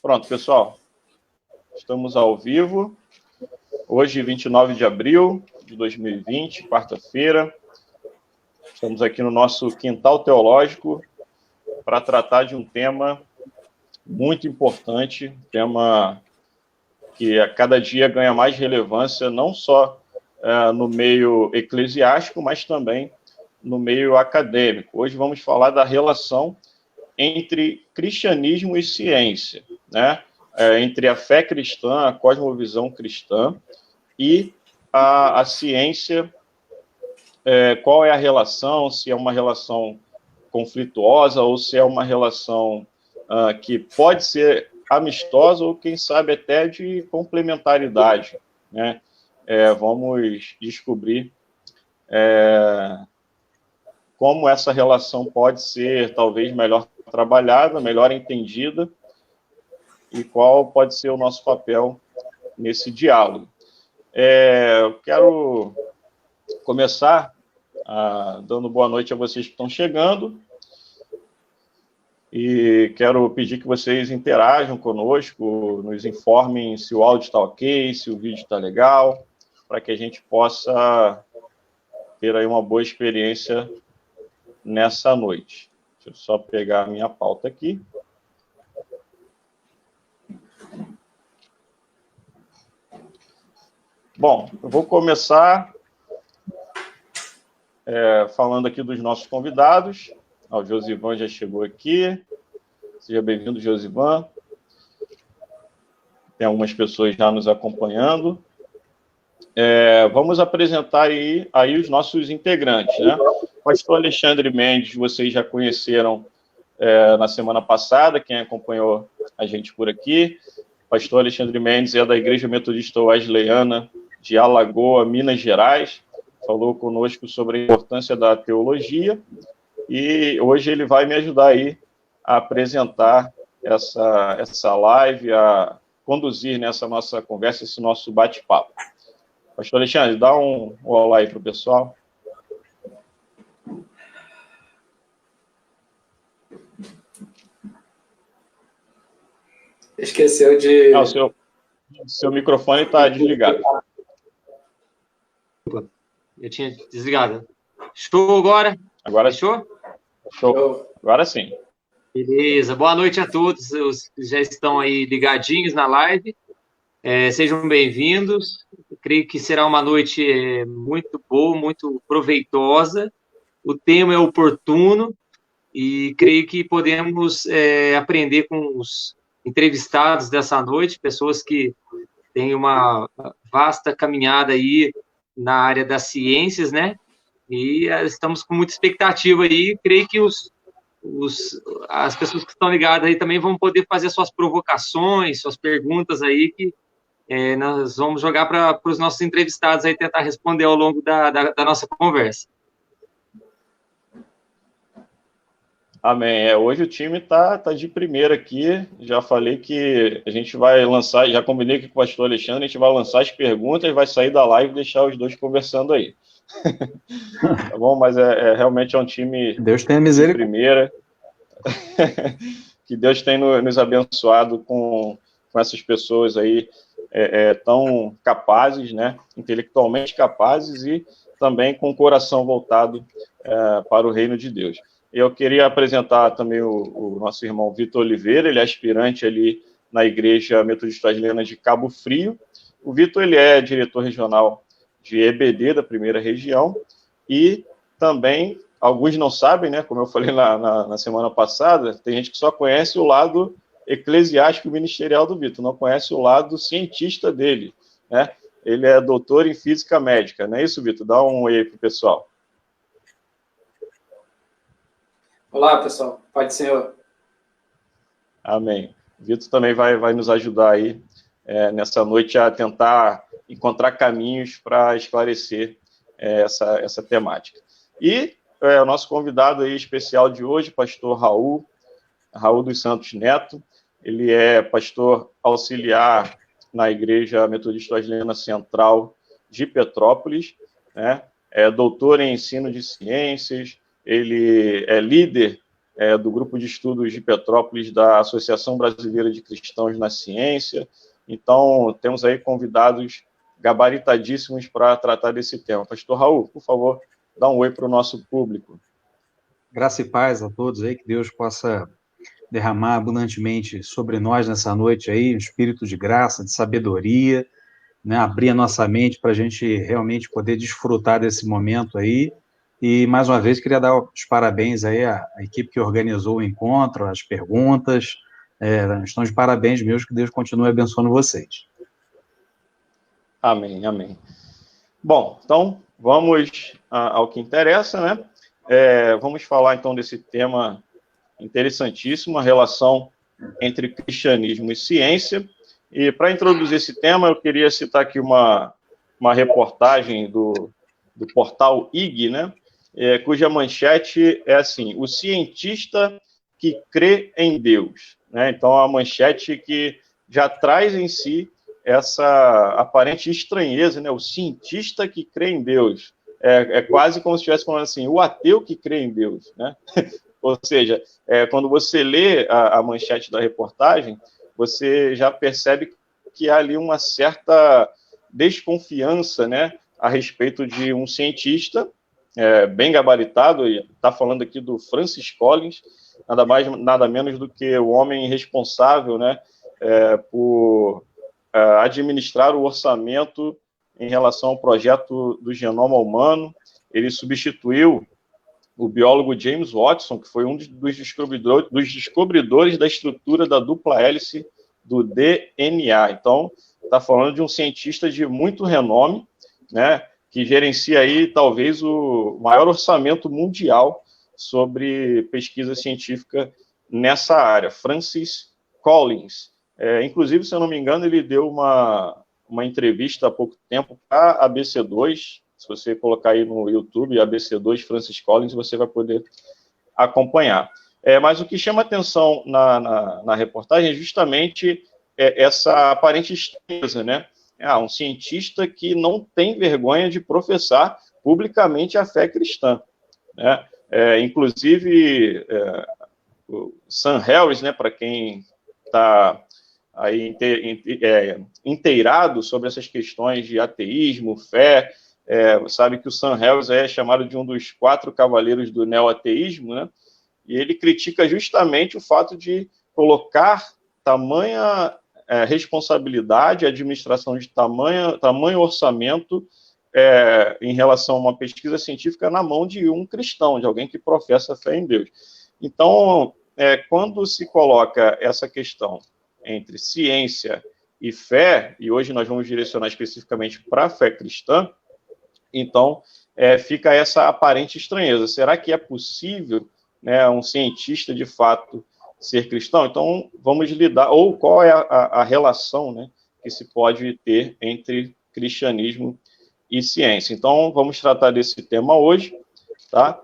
Pronto, pessoal. Estamos ao vivo. Hoje, 29 de abril de 2020, quarta-feira. Estamos aqui no nosso quintal teológico para tratar de um tema muito importante, tema que a cada dia ganha mais relevância, não só no meio eclesiástico, mas também no meio acadêmico. Hoje vamos falar da relação entre cristianismo e ciência, né? Entre a fé cristã, a cosmovisão cristã e a ciência. Qual é a relação, se é uma relação conflituosa ou se é uma relação que pode ser amistosa ou, quem sabe, até de complementaridade, né? Vamos descobrir como essa relação pode ser, talvez, melhor trabalhada, melhor entendida, e qual pode ser o nosso papel nesse diálogo. Eu quero começar dando boa noite a vocês que estão chegando, e quero pedir que vocês interajam conosco, nos informem se o áudio está ok, se o vídeo está legal, para que a gente possa ter aí uma boa experiência nessa noite. Deixa eu só pegar a minha pauta aqui. Bom, eu vou começar falando aqui dos nossos convidados. O Josivan já chegou aqui. Seja bem-vindo, Josivan. Tem algumas pessoas já nos acompanhando. Vamos apresentar aí os nossos integrantes, né? O pastor Alexandre Mendes, vocês já conheceram na semana passada, quem acompanhou a gente por aqui. O pastor Alexandre Mendes é da Igreja Metodista Wesleyana de Alagoa, Minas Gerais. Falou conosco sobre a importância da teologia e hoje ele vai me ajudar aí a apresentar essa live, a conduzir nessa nossa conversa, esse nosso bate-papo. Pastor Alexandre, dá um olá aí para o pessoal. Esqueceu de... Não, seu microfone está desligado. Eu tinha desligado. Show agora? Agora fechou? Show. Agora sim. Beleza. Boa noite a todos os que já estão aí ligadinhos na live. Sejam bem-vindos. Creio que será uma noite muito boa, muito proveitosa. O tema é oportuno e creio que podemos aprender com os entrevistados dessa noite, pessoas que têm uma vasta caminhada aí na área das ciências, né? E estamos com muita expectativa aí. Creio que as pessoas que estão ligadas aí também vão poder fazer suas provocações, suas perguntas aí, que nós vamos jogar para os nossos entrevistados aí tentar responder ao longo da nossa conversa. Amém. Hoje o time tá de primeira aqui. Já falei que a gente vai lançar, já combinei com o pastor Alexandre, a gente vai lançar as perguntas, vai sair da live e deixar os dois conversando aí. Tá bom? Mas realmente é um time Deus tenha misericórdia. de primeira. Que Deus tem nos abençoado com essas pessoas aí tão capazes, né? Intelectualmente capazes e também com o coração voltado para o reino de Deus. Eu queria apresentar também o nosso irmão Vitor Oliveira, ele é aspirante ali na Igreja Metodista Wesleyana de Cabo Frio. O Vitor, ele é diretor regional de EBD, da primeira região, e também, alguns não sabem, né, como eu falei na semana passada, tem gente que só conhece o lado eclesiástico ministerial do Vitor, não conhece o lado cientista dele, né? Ele é doutor em física médica, não é isso, Vitor? Dá um oi aí para o pessoal. Olá, pessoal. Pode ser eu. Amém. Vitor também vai nos ajudar aí nessa noite a tentar encontrar caminhos para esclarecer essa temática. E o nosso convidado aí especial de hoje, pastor Raul dos Santos Neto, ele é pastor auxiliar na Igreja Metodista Wesleyana Central de Petrópolis, né? É doutor em ensino de ciências, ele é líder do Grupo de Estudos de Petrópolis da Associação Brasileira de Cristãos na Ciência. Então, temos aí convidados gabaritadíssimos para tratar desse tema. Pastor Raul, por favor, dá um oi para o nosso público. Graça e paz a todos aí, que Deus possa derramar abundantemente sobre nós nessa noite aí, um espírito de graça, de sabedoria, né, abrir a nossa mente para a gente realmente poder desfrutar desse momento aí. E, mais uma vez, queria dar os parabéns aí à equipe que organizou o encontro, as perguntas, estão de parabéns mesmo, que Deus continue abençoando vocês. Amém, amém. Bom, então, vamos ao que interessa, né? Vamos falar, então, desse tema interessantíssimo, a relação entre cristianismo e ciência. E, para introduzir esse tema, eu queria citar aqui uma reportagem do portal IG, né? Cuja manchete é assim: o cientista que crê em Deus. Né? Então, a manchete que já traz em si essa aparente estranheza, né? O cientista que crê em Deus. É quase como se estivesse falando assim, o ateu que crê em Deus, né? Ou seja, quando você lê a manchete da reportagem, você já percebe que há ali uma certa desconfiança, né, a respeito de um cientista bem gabaritado, e está falando aqui do Francis Collins, nada mais, nada menos do que o homem responsável, né, por administrar o orçamento em relação ao projeto do genoma humano. Ele substituiu o biólogo James Watson, que foi um dos descobridores da estrutura da dupla hélice do DNA. Então, está falando de um cientista de muito renome, né, que gerencia aí talvez o maior orçamento mundial sobre pesquisa científica nessa área, Francis Collins. Inclusive, se eu não me engano, ele deu uma entrevista há pouco tempo para a ABC2. Se você colocar aí no YouTube, ABC2 Francis Collins, você vai poder acompanhar. Mas o que chama atenção na reportagem é justamente essa aparente estranheza, né? Um cientista que não tem vergonha de professar publicamente a fé cristã. Né? Inclusive, o Sam Harris, né, para quem está aí inteirado sobre essas questões de ateísmo, fé, sabe que o Sam Harris é chamado de um dos 4 cavaleiros do neoateísmo, né? E ele critica justamente o fato de colocar tamanha responsabilidade, administração de tamanho orçamento em relação a uma pesquisa científica na mão de um cristão, de alguém que professa fé em Deus. Então, quando se coloca essa questão entre ciência e fé, e hoje nós vamos direcionar especificamente para a fé cristã, então fica essa aparente estranheza. Será que é possível, né, um cientista de fato ser cristão? Então, vamos lidar, ou qual é a relação, né, que se pode ter entre cristianismo e ciência. Então, vamos tratar desse tema hoje, tá?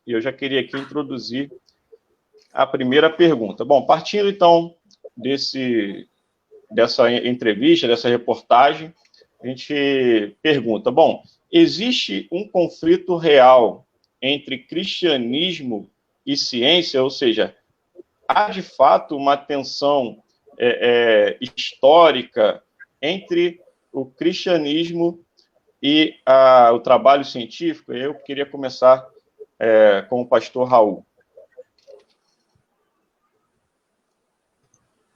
E eu já queria aqui introduzir a primeira pergunta. Bom, partindo então dessa entrevista, dessa reportagem, a gente pergunta, bom, existe um conflito real entre cristianismo e ciência? Ou seja, há de fato uma tensão histórica entre o cristianismo e o trabalho científico? Eu queria começar com o pastor Raul.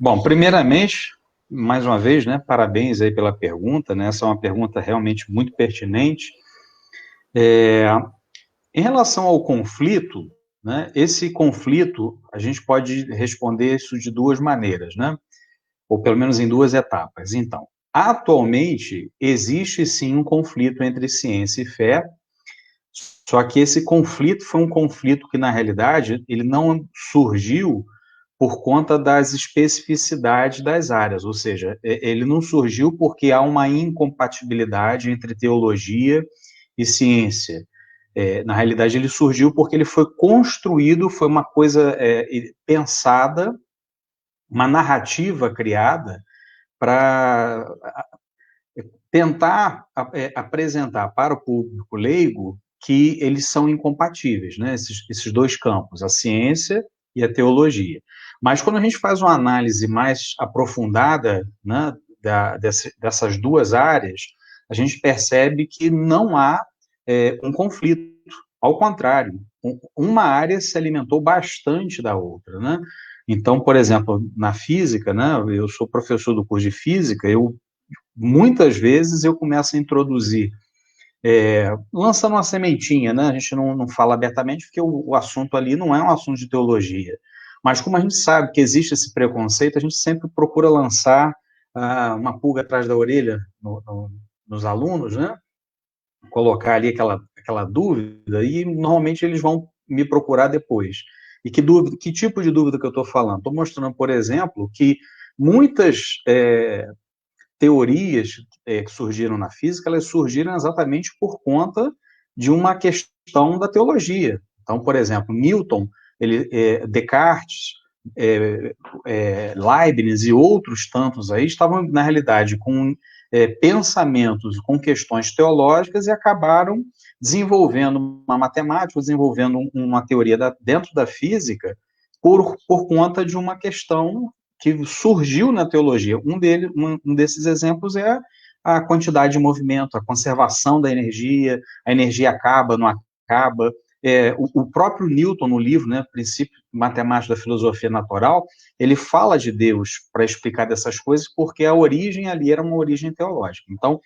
Bom, primeiramente, mais uma vez, né, parabéns aí pela pergunta, né, essa é uma pergunta realmente muito pertinente. Em relação ao conflito, né, esse conflito, a gente pode responder isso de 2 maneiras, né, ou pelo menos em 2 etapas. Então, atualmente, existe sim um conflito entre ciência e fé, só que esse conflito foi um conflito que, na realidade, ele não surgiu por conta das especificidades das áreas, ou seja, ele não surgiu porque há uma incompatibilidade entre teologia e ciência. Na realidade, ele surgiu porque ele foi construído, foi uma coisa pensada, uma narrativa criada para tentar apresentar para o público leigo que eles são incompatíveis, né? Esses dois campos, a ciência e a teologia. Mas quando a gente faz uma análise mais aprofundada, né, dessas duas áreas, a gente percebe que não há um conflito. Ao contrário, uma área se alimentou bastante da outra, né? Então, por exemplo, na física, né, eu sou professor do curso de física, muitas vezes eu começo a introduzir, lançando uma sementinha, né? A gente não fala abertamente porque o assunto ali não é um assunto de teologia. Mas como a gente sabe que existe esse preconceito, a gente sempre procura lançar uma pulga atrás da orelha nos alunos, né? Colocar ali aquela dúvida, e normalmente eles vão me procurar depois. E que tipo de dúvida que eu estou falando? Estou mostrando, por exemplo, que muitas teorias que surgiram na física, elas surgiram exatamente por conta de uma questão da teologia. Então, por exemplo, Newton, Descartes, Leibniz e outros tantos aí estavam, na realidade, com pensamentos, com questões teológicas, e acabaram desenvolvendo uma matemática, desenvolvendo uma teoria dentro da física por conta de uma questão que surgiu na teologia. Um desses exemplos é a quantidade de movimento, a conservação da energia, a energia acaba, não acaba. O próprio Newton, no livro, né, Princípio Matemático da Filosofia Natural, ele fala de Deus para explicar dessas coisas, porque a origem ali era uma origem teológica. Então,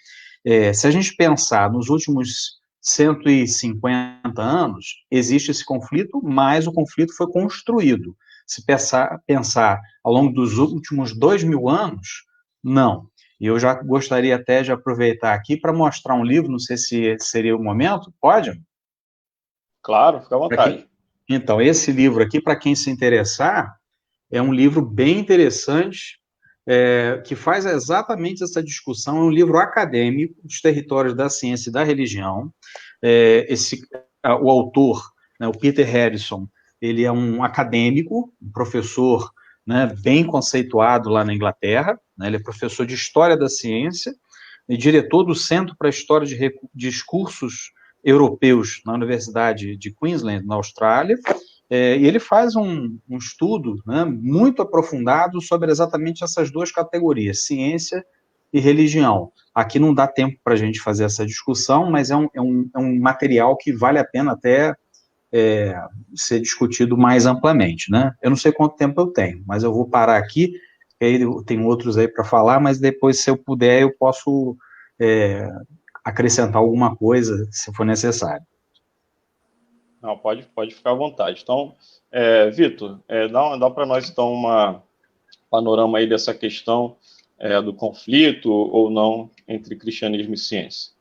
se a gente pensar nos últimos 150 anos, existe esse conflito, mas o conflito foi construído. Se pensar ao longo dos últimos 2000 anos, não. E eu já gostaria até de aproveitar aqui para mostrar um livro, não sei se seria o momento, pode? Claro, fica à vontade. Então, esse livro aqui, para quem se interessar, é um livro bem interessante, que faz exatamente essa discussão. É um livro acadêmico, Os Territórios da Ciência e da Religião. O autor, né, o Peter Harrison, ele é um acadêmico, um professor, né, bem conceituado lá na Inglaterra, né, ele é professor de História da Ciência e diretor do Centro para a História de Discursos Europeus na Universidade de Queensland, na Austrália, e ele faz um estudo, né, muito aprofundado sobre exatamente essas duas categorias, ciência e religião. Aqui não dá tempo para a gente fazer essa discussão, mas é um material que vale a pena até ser discutido mais amplamente, né? Eu não sei quanto tempo eu tenho, mas eu vou parar aqui, aí eu tenho outros aí para falar, mas depois, se eu puder, eu posso acrescentar alguma coisa, se for necessário. Não, pode ficar à vontade. Então, Vitor, dá para nós, então, um panorama aí dessa questão do conflito ou não entre cristianismo e ciência.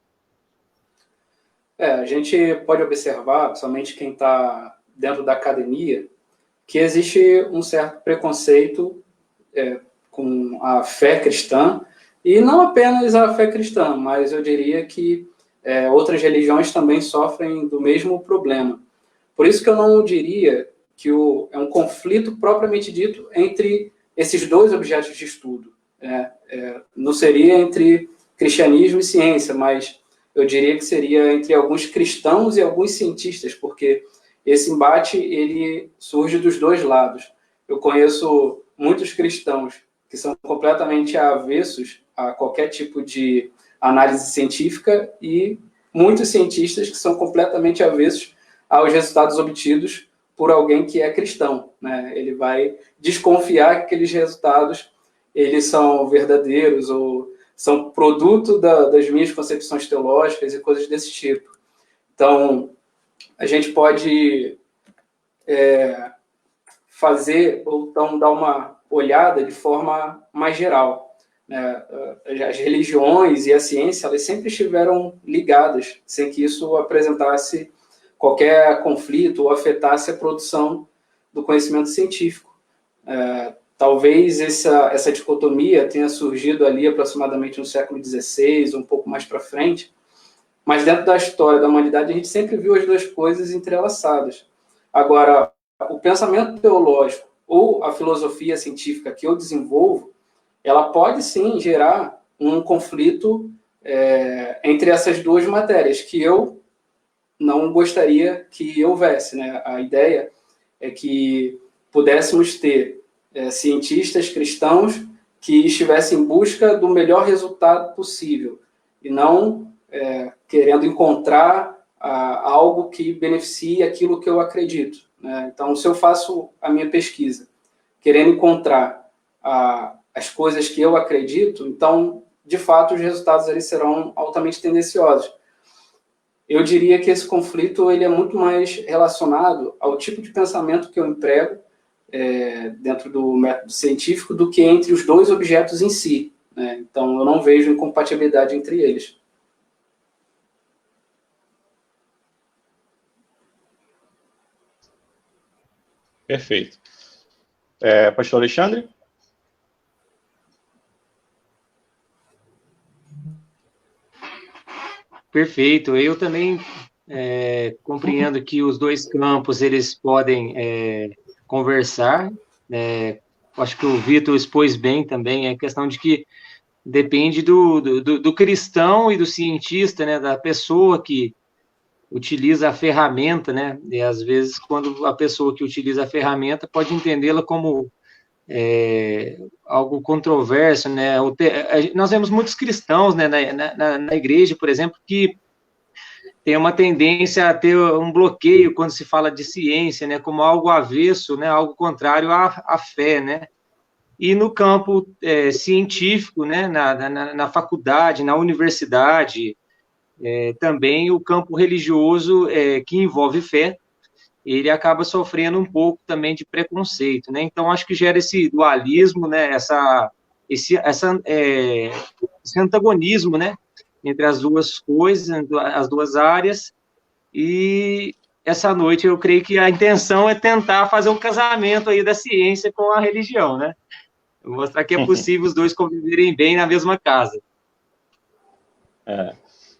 A gente pode observar, principalmente quem está dentro da academia, que existe um certo preconceito com a fé cristã, e não apenas a fé cristã, mas eu diria que outras religiões também sofrem do mesmo problema. Por isso que eu não diria que é um conflito propriamente dito entre esses dois objetos de estudo. Não seria entre cristianismo e ciência, mas eu diria que seria entre alguns cristãos e alguns cientistas, porque esse embate ele surge dos dois lados. Eu conheço muitos cristãos que são completamente avessos a qualquer tipo de análise científica e muitos cientistas que são completamente avessos aos resultados obtidos por alguém que é cristão, né? Ele vai desconfiar que aqueles resultados eles são verdadeiros ou são produto das minhas concepções teológicas e coisas desse tipo. Então, a gente pode fazer, ou então dar uma olhada de forma mais geral. As religiões e a ciência, elas sempre estiveram ligadas, sem que isso apresentasse qualquer conflito ou afetasse a produção do conhecimento científico. Talvez essa dicotomia tenha surgido ali aproximadamente no século XVI, um pouco mais para frente, mas dentro da história da humanidade a gente sempre viu as duas coisas entrelaçadas. Agora, o pensamento teológico ou a filosofia científica que eu desenvolvo, ela pode sim gerar um conflito entre essas duas matérias, que eu não gostaria que houvesse, né? A ideia é que pudéssemos ter cientistas cristãos que estivessem em busca do melhor resultado possível, e não querendo encontrar algo que beneficie aquilo que eu acredito, né? Então, se eu faço a minha pesquisa querendo encontrar as coisas que eu acredito, então, de fato, os resultados ali serão altamente tendenciosos. Eu diria que esse conflito ele é muito mais relacionado ao tipo de pensamento que eu emprego dentro do método científico do que entre os dois objetos em si, né? Então, eu não vejo incompatibilidade entre eles. Perfeito. Pastor Alexandre? Perfeito. Eu também compreendo que os dois campos eles podem conversar. Acho que o Vitor expôs bem também a questão de que depende do cristão e do cientista, né, da pessoa que utiliza a ferramenta, né, e às vezes quando a pessoa que utiliza a ferramenta pode entendê-la como algo controverso, né? Nós vemos muitos cristãos, né, na igreja, por exemplo, que tem uma tendência a ter um bloqueio quando se fala de ciência, né, como algo avesso, né, algo contrário à fé, né? E no campo científico, né, na faculdade, na universidade, também o campo religioso que envolve fé, ele acaba sofrendo um pouco também de preconceito, né? Então, acho que gera esse dualismo, né? Esse antagonismo, né? Entre as duas coisas, as duas áreas, e essa noite eu creio que a intenção é tentar fazer um casamento aí da ciência com a religião, né? Mostrar que é possível os dois conviverem bem na mesma casa.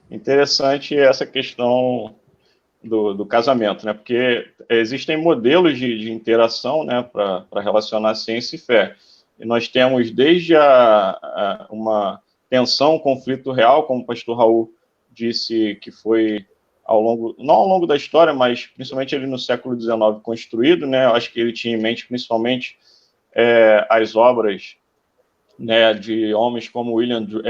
Interessante essa questão do casamento, né? Porque existem modelos de interação, né, para relacionar ciência e fé. E nós temos desde uma tensão, um conflito real, como o pastor Raul disse, que foi não ao longo da história, mas principalmente ali no século XIX construído, né? Eu acho que ele tinha em mente principalmente as obras, né, de homens como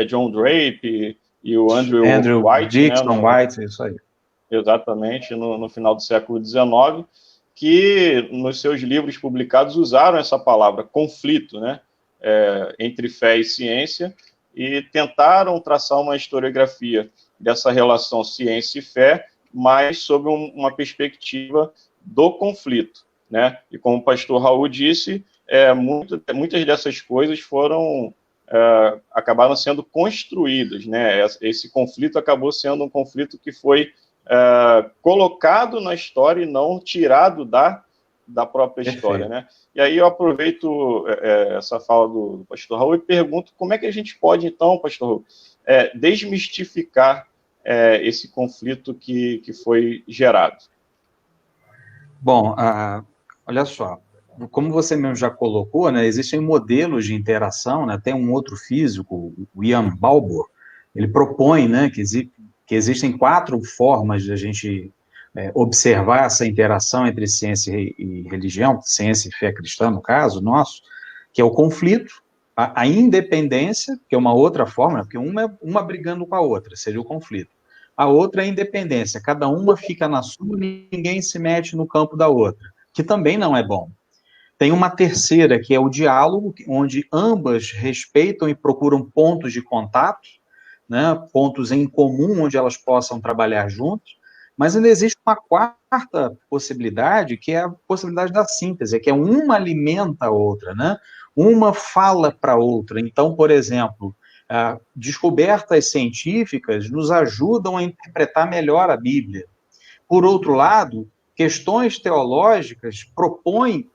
John Drape e o Andrew White, Dixon, né, White, isso aí. Exatamente, no final do século XIX, que nos seus livros publicados usaram essa palavra, conflito, né, entre fé e ciência, e tentaram traçar uma historiografia dessa relação ciência e fé, mas sob uma perspectiva do conflito, né? E como o pastor Raul disse, muitas dessas coisas acabaram sendo construídas, né? Esse conflito acabou sendo um conflito que foi colocado na história e não tirado da própria história, né? E aí eu aproveito essa fala do pastor Raul e pergunto como é que a gente pode, então, pastor Raul, desmistificar esse conflito que foi gerado. Bom, olha só, como você mesmo já colocou, né, existem modelos de interação, né, tem um outro físico, o Ian Balbour, ele propõe, né, que existem 4 formas de a gente observar essa interação entre ciência e religião, ciência e fé cristã, no caso nosso, que é o conflito, a independência, que é uma outra forma, porque uma brigando com a outra, seria o conflito. A outra é a independência, cada uma fica na sua, ninguém se mete no campo da outra, que também não é bom. Tem uma terceira, que é o diálogo, onde ambas respeitam e procuram pontos de contato, né, pontos em comum onde elas possam trabalhar juntos, mas ainda existe uma quarta possibilidade, que é a possibilidade da síntese, que é uma alimenta a outra, né? Uma fala para a outra. Então, por exemplo, descobertas científicas nos ajudam a interpretar melhor a Bíblia. Por outro lado, questões teológicas propõem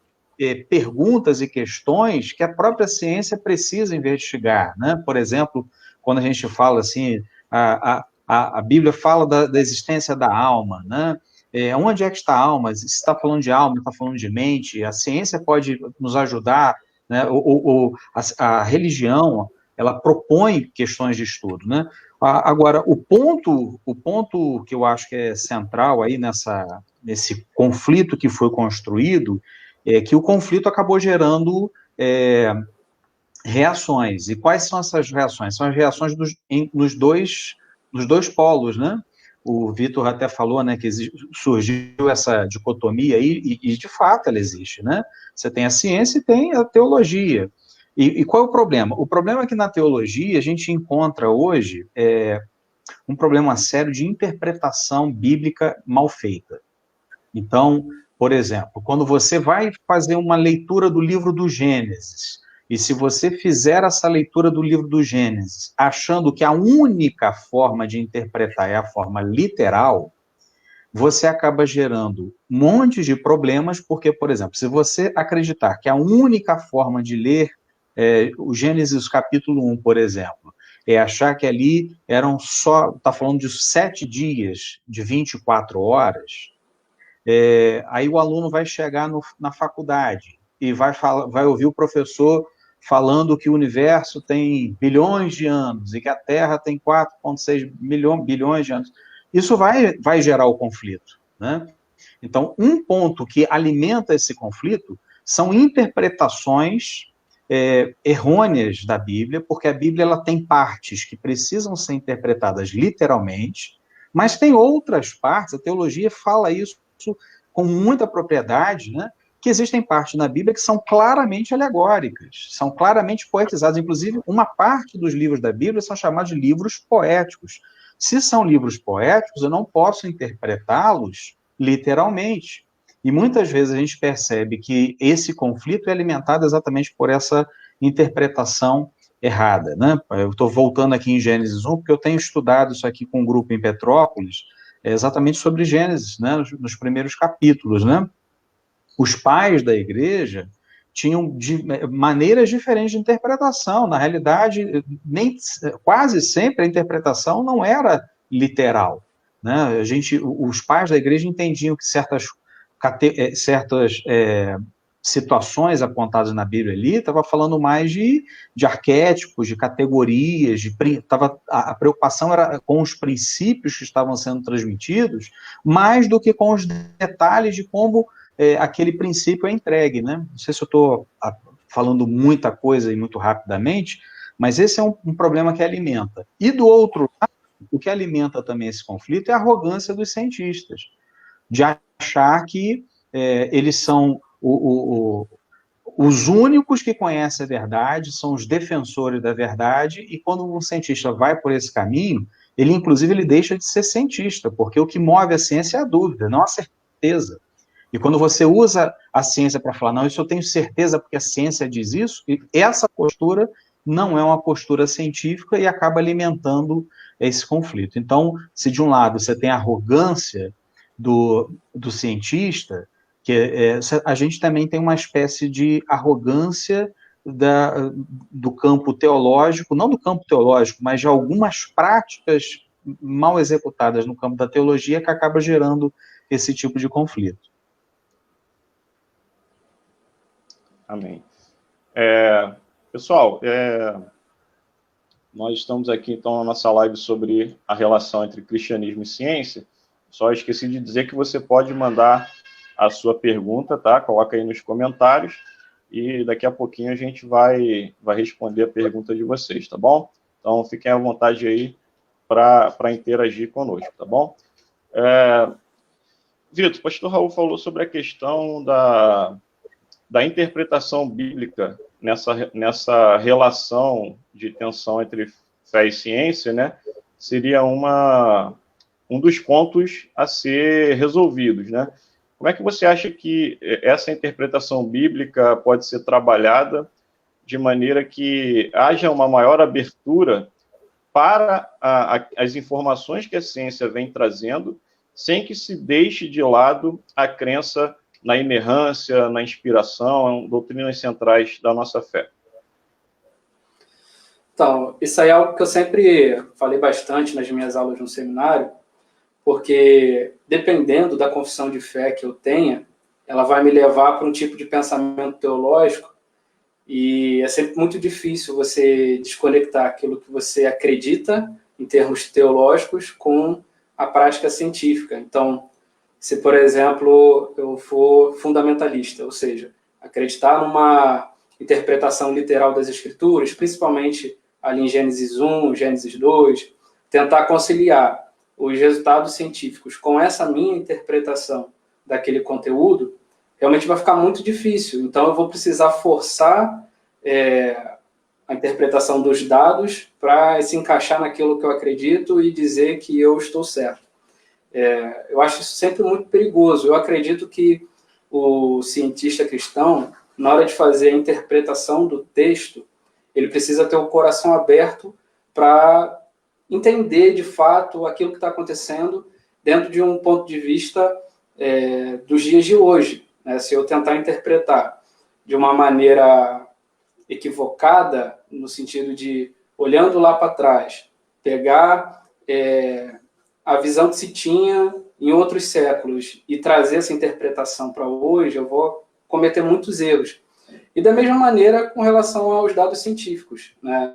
perguntas e questões que a própria ciência precisa investigar, né? Por exemplo, quando a gente fala assim, a Bíblia fala da existência da alma, né? Onde é que está a alma? Se está falando de alma, está falando de mente, a ciência pode nos ajudar, né? A religião, ela propõe questões de estudo, né? Agora, o ponto que eu acho que é central aí nesse conflito que foi construído é que o conflito acabou gerando reações. E quais são essas reações? São as reações nos dois polos, né? O Vitor até falou, né, que surgiu essa dicotomia aí, e de fato ela existe, né? Você tem a ciência e tem a teologia. E qual é o problema? O problema é que na teologia a gente encontra hoje um problema sério de interpretação bíblica mal feita. Então, por exemplo, quando você vai fazer uma leitura do livro do Gênesis, e se você fizer essa leitura do livro do Gênesis, achando que a única forma de interpretar é a forma literal, você acaba gerando um monte de problemas, porque, por exemplo, se você acreditar que a única forma de ler o Gênesis capítulo 1, por exemplo, é achar que ali está falando de 7 dias de 24 horas, aí o aluno vai chegar na faculdade e vai ouvir o professor falando que o universo tem bilhões de anos e que a Terra tem 4,6 bilhões de anos. Isso vai gerar o conflito, né? Então, um ponto que alimenta esse conflito são interpretações errôneas da Bíblia, porque a Bíblia ela tem partes que precisam ser interpretadas literalmente, mas tem outras partes, a teologia fala isso com muita propriedade, né? Que existem partes na Bíblia que são claramente alegóricas, são claramente poetizadas. Inclusive, uma parte dos livros da Bíblia são chamados de livros poéticos. Se são livros poéticos, eu não posso interpretá-los literalmente. E muitas vezes a gente percebe que esse conflito é alimentado exatamente por essa interpretação errada, né? Eu estou voltando aqui em Gênesis 1, porque eu tenho estudado isso aqui com um grupo em Petrópolis, exatamente sobre Gênesis, né? Nos primeiros capítulos, né? Os pais da igreja tinham maneiras diferentes de interpretação. Na realidade, quase sempre a interpretação não era literal, né? Os pais da igreja entendiam que certas situações apontadas na Bíblia ali estava falando mais de arquétipos, de categorias, a preocupação era com os princípios que estavam sendo transmitidos, mais do que com os detalhes de como aquele princípio é entregue, né? Não sei se eu estou falando muita coisa e muito rapidamente, mas esse é um problema que alimenta. E do outro lado, o que alimenta também esse conflito é a arrogância dos cientistas, de achar que eles são os únicos que conhecem a verdade, são os defensores da verdade, e quando um cientista vai por esse caminho, ele deixa de ser cientista, porque o que move a ciência é a dúvida, não a certeza. E quando você usa a ciência para falar, não, isso eu tenho certeza porque a ciência diz isso, essa postura não é uma postura científica e acaba alimentando esse conflito. Então, se de um lado você tem a arrogância do cientista, que a gente também tem uma espécie de arrogância do campo teológico, não do campo teológico, mas de algumas práticas mal executadas no campo da teologia que acaba gerando esse tipo de conflito. Amém. Pessoal, nós estamos aqui, então, na nossa live sobre a relação entre cristianismo e ciência. Só esqueci de dizer que você pode mandar a sua pergunta, tá? Coloca aí nos comentários e daqui a pouquinho a gente vai responder a pergunta de vocês, tá bom? Então, fiquem à vontade aí para interagir conosco, tá bom? Vitor, o pastor Raul falou sobre a questão da interpretação bíblica nessa relação de tensão entre fé e ciência, né? Seria um dos pontos a ser resolvidos, né? Como é que você acha que essa interpretação bíblica pode ser trabalhada de maneira que haja uma maior abertura para as informações que a ciência vem trazendo, sem que se deixe de lado a crença na inerrância, na inspiração, doutrinas centrais da nossa fé? Então, isso aí é algo que eu sempre falei bastante nas minhas aulas no seminário, porque dependendo da confissão de fé que eu tenha, ela vai me levar para um tipo de pensamento teológico, e é sempre muito difícil você desconectar aquilo que você acredita em termos teológicos, com a prática científica. Então, se, por exemplo, eu for fundamentalista, ou seja, acreditar numa interpretação literal das Escrituras, principalmente ali em Gênesis 1, Gênesis 2, tentar conciliar os resultados científicos com essa minha interpretação daquele conteúdo, realmente vai ficar muito difícil. Então, eu vou precisar forçar a interpretação dos dados para se encaixar naquilo que eu acredito e dizer que eu estou certo. Eu acho isso sempre muito perigoso. Eu acredito que o cientista cristão, na hora de fazer a interpretação do texto, ele precisa ter o coração aberto para entender, de fato, aquilo que está acontecendo dentro de um ponto de vista dos dias de hoje. Né? Se eu tentar interpretar de uma maneira equivocada, no sentido de, olhando lá para trás, pegar a visão que se tinha em outros séculos e trazer essa interpretação para hoje, eu vou cometer muitos erros. E da mesma maneira com relação aos dados científicos. Né?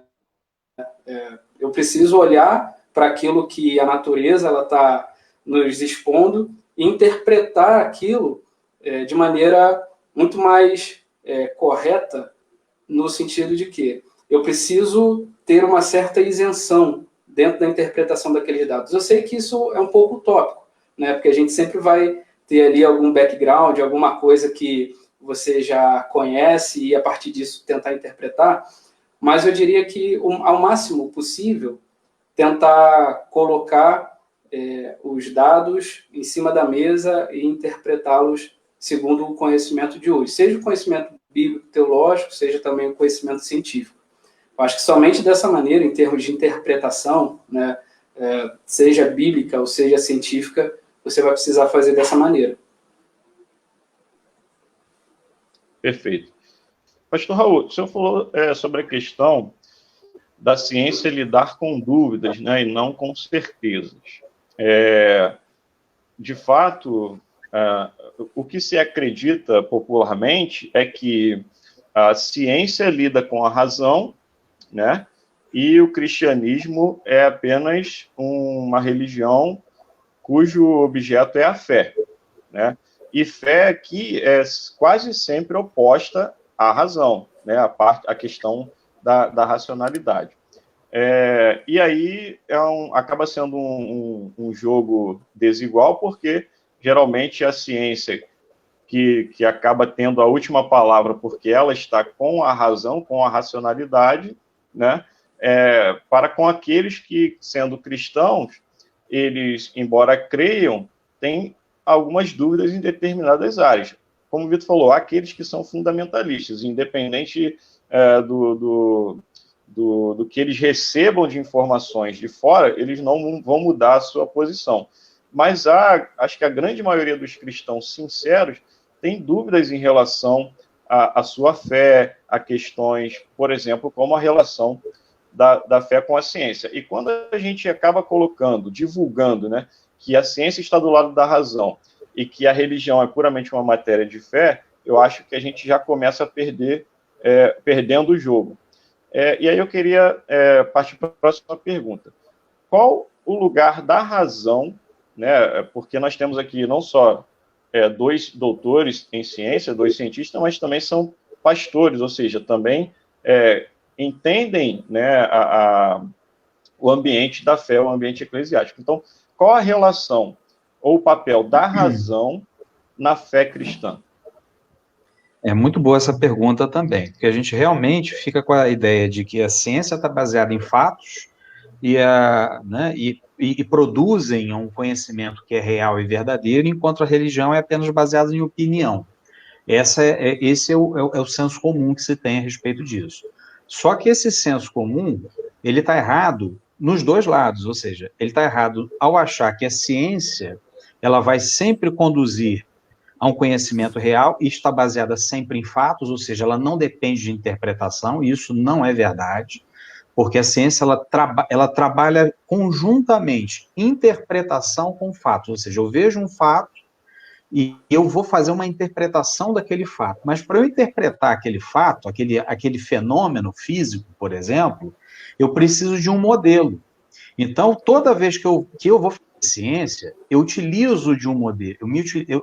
Eu preciso olhar para aquilo que a natureza está nos expondo e interpretar aquilo de maneira muito mais correta, no sentido de que eu preciso ter uma certa isenção dentro da interpretação daqueles dados. Eu sei que isso é um pouco utópico, né? Porque a gente sempre vai ter ali algum background, alguma coisa que você já conhece e, a partir disso, tentar interpretar, mas eu diria que, ao máximo possível, tentar colocar os dados em cima da mesa e interpretá-los segundo o conhecimento de hoje. Seja o conhecimento bíblico, teológico, seja também o conhecimento científico. Eu acho que somente dessa maneira, em termos de interpretação, né, seja bíblica ou seja científica, você vai precisar fazer dessa maneira. Perfeito. Pastor Raul, o senhor falou sobre a questão da ciência lidar com dúvidas, né, e não com certezas. De fato, o que se acredita popularmente é que a ciência lida com a razão, né, e o cristianismo é apenas uma religião cujo objeto é a fé, né? E fé aqui é quase sempre oposta à razão, né? A questão da racionalidade. E aí acaba sendo um jogo desigual, porque geralmente a ciência que acaba tendo a última palavra, porque ela está com a razão, com a racionalidade, né? Para com aqueles que, sendo cristãos, eles, embora creiam, têm algumas dúvidas em determinadas áreas. Como o Vitor falou, há aqueles que são fundamentalistas, independente do que eles recebam de informações de fora, eles não vão mudar a sua posição. Mas acho que a grande maioria dos cristãos sinceros tem dúvidas em relação à sua fé, a questões, por exemplo, como a relação da fé com a ciência. E quando a gente acaba divulgando, né, que a ciência está do lado da razão e que a religião é puramente uma matéria de fé, eu acho que a gente já começa a perdendo o jogo. E aí eu queria partir para a próxima pergunta. Qual o lugar da razão, né, porque nós temos aqui não só dois doutores em ciência, dois cientistas, mas também são pastores, ou seja, também entendem, né, o ambiente da fé, o ambiente eclesiástico. Então, qual a relação ou o papel da razão na fé cristã? É muito boa essa pergunta também, porque a gente realmente fica com a ideia de que a ciência está baseada em fatos e produzem um conhecimento que é real e verdadeiro, enquanto a religião é apenas baseada em opinião. Esse é o senso comum que se tem a respeito disso. Só que esse senso comum, ele está errado nos dois lados, ou seja, ele está errado ao achar que a ciência ela vai sempre conduzir a um conhecimento real e está baseada sempre em fatos, ou seja, ela não depende de interpretação, e isso não é verdade, porque a ciência ela trabalha conjuntamente interpretação com fatos, ou seja, eu vejo um fato e eu vou fazer uma interpretação daquele fato, mas para eu interpretar aquele fato, aquele fenômeno físico, por exemplo, eu preciso de um modelo. Então, toda vez que eu vou fazer ciência, eu utilizo de um modelo,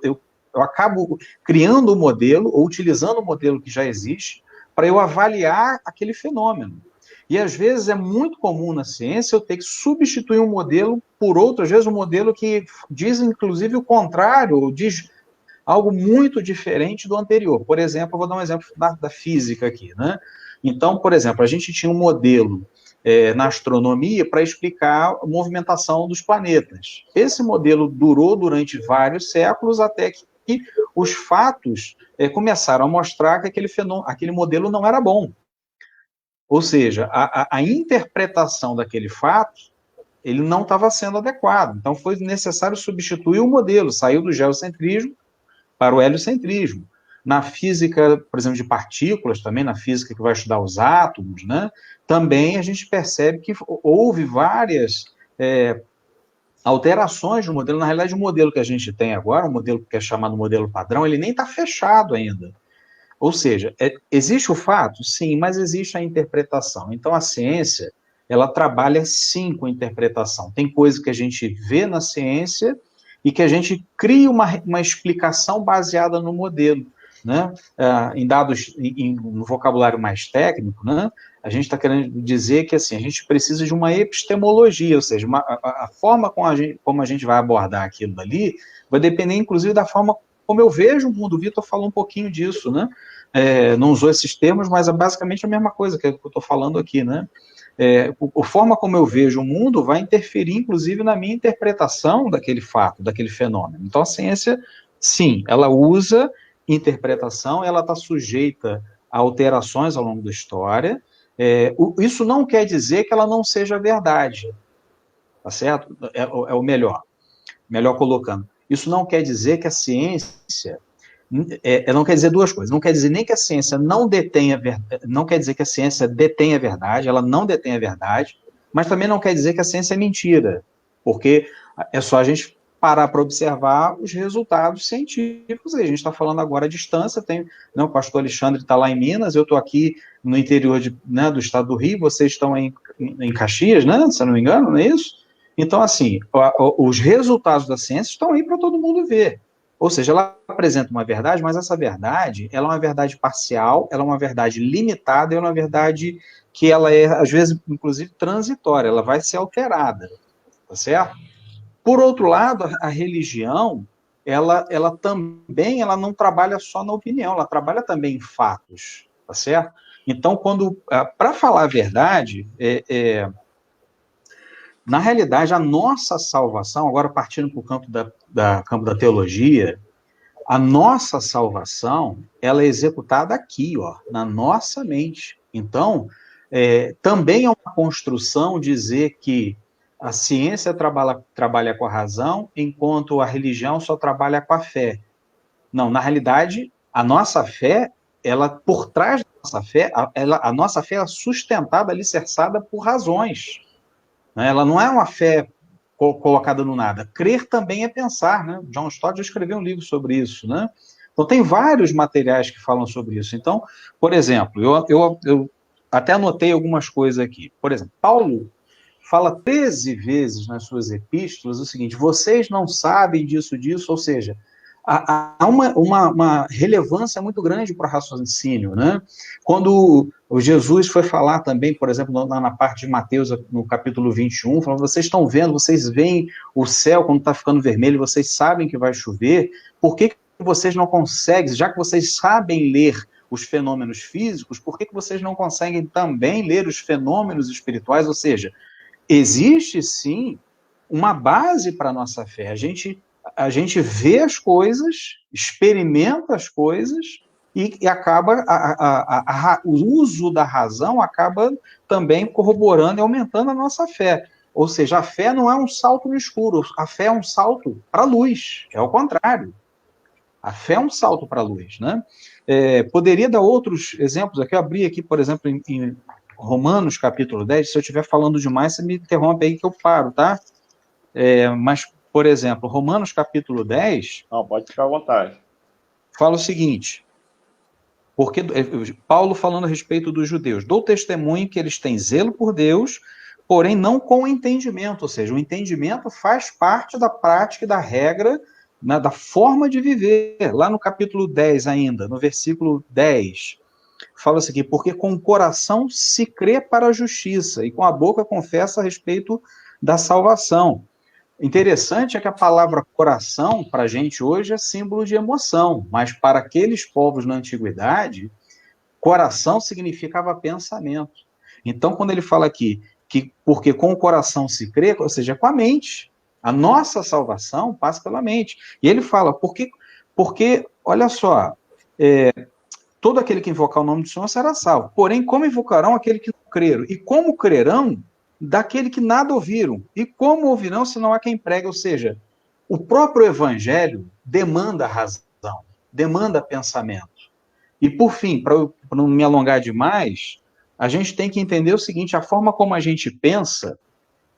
eu acabo criando um modelo, ou utilizando um modelo que já existe, para eu avaliar aquele fenômeno. E, às vezes, é muito comum na ciência eu ter que substituir um modelo por outro, às vezes um modelo que diz, inclusive, o contrário, ou diz algo muito diferente do anterior. Por exemplo, eu vou dar um exemplo da física aqui, né? Então, por exemplo, a gente tinha um modelo na astronomia para explicar a movimentação dos planetas. Esse modelo durou durante vários séculos até que os fatos começaram a mostrar que aquele modelo não era bom. Ou seja, a interpretação daquele fato, ele não estava sendo adequado. Então, foi necessário substituir o modelo, saiu do geocentrismo para o heliocentrismo. Na física, por exemplo, de partículas, também na física que vai estudar os átomos, né, também a gente percebe que houve várias alterações no modelo. Na realidade, o modelo que a gente tem agora, o modelo que é chamado modelo padrão, ele nem está fechado ainda. Ou seja, existe o fato? Sim, mas existe a interpretação. Então, a ciência, ela trabalha, sim, com interpretação. Tem coisa que a gente vê na ciência e que a gente cria uma explicação baseada no modelo, né? Em dados, no vocabulário mais técnico, né? A gente está querendo dizer que, assim, a gente precisa de uma epistemologia, ou seja, a forma como a gente vai abordar aquilo dali vai depender, inclusive, da forma como eu vejo o mundo. O Vitor falou um pouquinho disso, né? Não usou esses termos, mas é basicamente a mesma coisa que eu estou falando aqui, né? A forma como eu vejo o mundo vai interferir, inclusive, na minha interpretação daquele fato, daquele fenômeno. Então, a ciência, sim, ela usa interpretação, ela está sujeita a alterações ao longo da história. Isso não quer dizer que ela não seja verdade, tá certo? É o melhor colocando. Isso não quer dizer que a ciência... não quer dizer duas coisas. Não quer dizer nem que a ciência não quer dizer que a ciência detém a verdade, ela não detém a verdade, mas também não quer dizer que a ciência é mentira, porque é só a gente parar para observar os resultados científicos. A gente está falando agora à distância, o pastor Alexandre está lá em Minas, eu estou aqui no interior do estado do Rio, vocês estão em Caxias, né, se eu não me engano, não é isso? Então, assim, os resultados da ciência estão aí para todo mundo ver. Ou seja, ela apresenta uma verdade, mas essa verdade, ela é uma verdade parcial, ela é uma verdade limitada, ela é uma verdade que ela é, às vezes, inclusive, transitória, ela vai ser alterada, tá certo? Por outro lado, a religião, ela também, ela não trabalha só na opinião, ela trabalha também em fatos, tá certo? Então, para falar a verdade, na realidade, a nossa salvação, agora partindo para o campo da teologia, a nossa salvação, ela é executada aqui, na nossa mente. Então, também é uma construção dizer que a ciência trabalha com a razão, enquanto a religião só trabalha com a fé. Não, na realidade, a nossa fé, por trás da nossa fé, a nossa fé é sustentada, alicerçada por razões. Ela não é uma fé colocada no nada. Crer também é pensar, né? John Stott já escreveu um livro sobre isso, né? Então, tem vários materiais que falam sobre isso. Então, por exemplo, eu até anotei algumas coisas aqui. Por exemplo, Paulo fala 13 vezes nas suas epístolas o seguinte: vocês não sabem disso, ou seja, há uma relevância muito grande para o raciocínio, né? Quando o Jesus foi falar também, por exemplo, na parte de Mateus, no capítulo 21, falando: vocês estão vendo, vocês veem o céu quando está ficando vermelho, vocês sabem que vai chover, por que vocês não conseguem, já que vocês sabem ler os fenômenos físicos, por que vocês não conseguem também ler os fenômenos espirituais? Ou seja, existe sim uma base para a nossa fé. A gente vê as coisas, experimenta as coisas e acaba o uso da razão acaba também corroborando e aumentando a nossa fé. Ou seja, a fé não é um salto no escuro, a fé é um salto para a luz, é o contrário. A fé é um salto para a luz, né? Poderia dar outros exemplos aqui. Eu abri aqui, por exemplo, em Romanos, capítulo 10, se eu estiver falando demais, você me interrompe aí que eu paro, tá? Mas, por exemplo, Romanos, capítulo 10... Não, pode ficar à vontade. Fala o seguinte, porque Paulo falando a respeito dos judeus: dou testemunho que eles têm zelo por Deus, porém não com o entendimento, ou seja, o entendimento faz parte da prática e da regra, né, da forma de viver. Lá no capítulo 10 ainda, no versículo 10, fala-se aqui, porque com o coração se crê para a justiça, e com a boca confessa a respeito da salvação. Interessante é que a palavra coração, para a gente hoje, é símbolo de emoção, mas para aqueles povos na antiguidade, coração significava pensamento. Então, quando ele fala aqui que porque com o coração se crê, ou seja, com a mente, a nossa salvação passa pela mente. E ele fala, porque olha só, todo aquele que invocar o nome do Senhor será salvo. Porém, como invocarão aquele que não creram? E como crerão daquele que nada ouviram? E como ouvirão se não há quem pregue? Ou seja, o próprio evangelho demanda razão, demanda pensamento. E, por fim, para não me alongar demais, a gente tem que entender o seguinte, a forma como a gente pensa,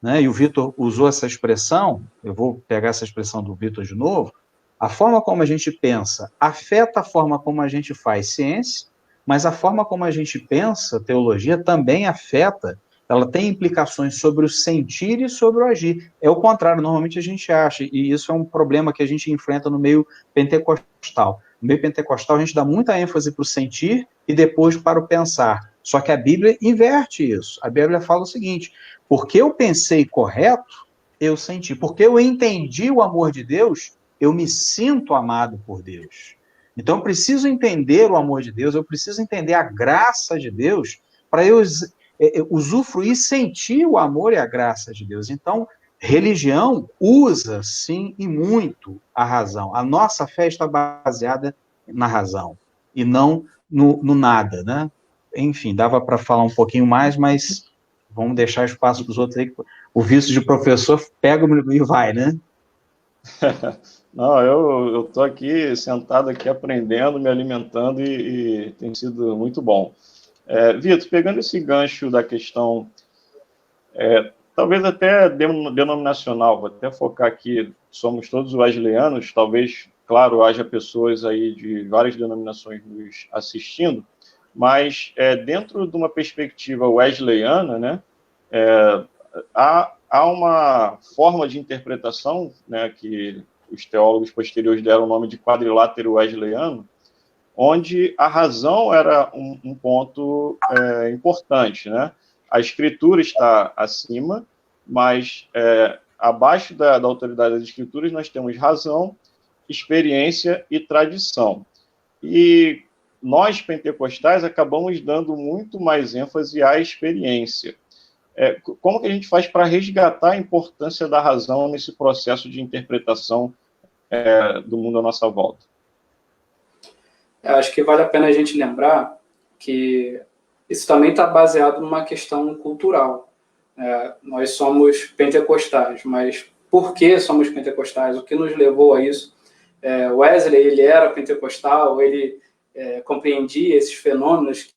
né, e o Vitor usou essa expressão, eu vou pegar essa expressão do Vitor de novo, a forma como a gente pensa afeta a forma como a gente faz ciência, mas a forma como a gente pensa, teologia, também afeta, ela tem implicações sobre o sentir e sobre o agir. É o contrário, normalmente a gente acha, e isso é um problema que a gente enfrenta no meio pentecostal. No meio pentecostal a gente dá muita ênfase para o sentir e depois para o pensar. Só que a Bíblia inverte isso. A Bíblia fala o seguinte, porque eu pensei correto, eu senti. Porque eu entendi o amor de Deus, eu me sinto amado por Deus. Então eu preciso entender o amor de Deus, eu preciso entender a graça de Deus para eu usufruir e sentir o amor e a graça de Deus. Então, religião usa, sim, e muito a razão. A nossa fé está baseada na razão e não no nada, né? Enfim, dava para falar um pouquinho mais, mas vamos deixar espaço para os outros aí. O vício de professor pega e vai, né? Não, eu estou aqui sentado aqui aprendendo, me alimentando e tem sido muito bom. Vitor, pegando esse gancho da questão, talvez até denominacional, vou até focar aqui, somos todos wesleyanos, talvez, claro, haja pessoas aí de várias denominações nos assistindo, mas dentro de uma perspectiva wesleyana, né, há uma forma de interpretação, né, que os teólogos posteriores deram o nome de quadrilátero wesleyano, onde a razão era um ponto importante, né? A escritura está acima, mas abaixo da autoridade das escrituras nós temos razão, experiência e tradição. E nós, pentecostais, acabamos dando muito mais ênfase à experiência. Como que a gente faz para resgatar a importância da razão nesse processo de interpretação do mundo à nossa volta? Eu acho que vale a pena a gente lembrar que isso também está baseado numa questão cultural. Nós somos pentecostais, mas por que somos pentecostais? O que nos levou a isso? Wesley, ele era pentecostal, ele compreendia esses fenômenos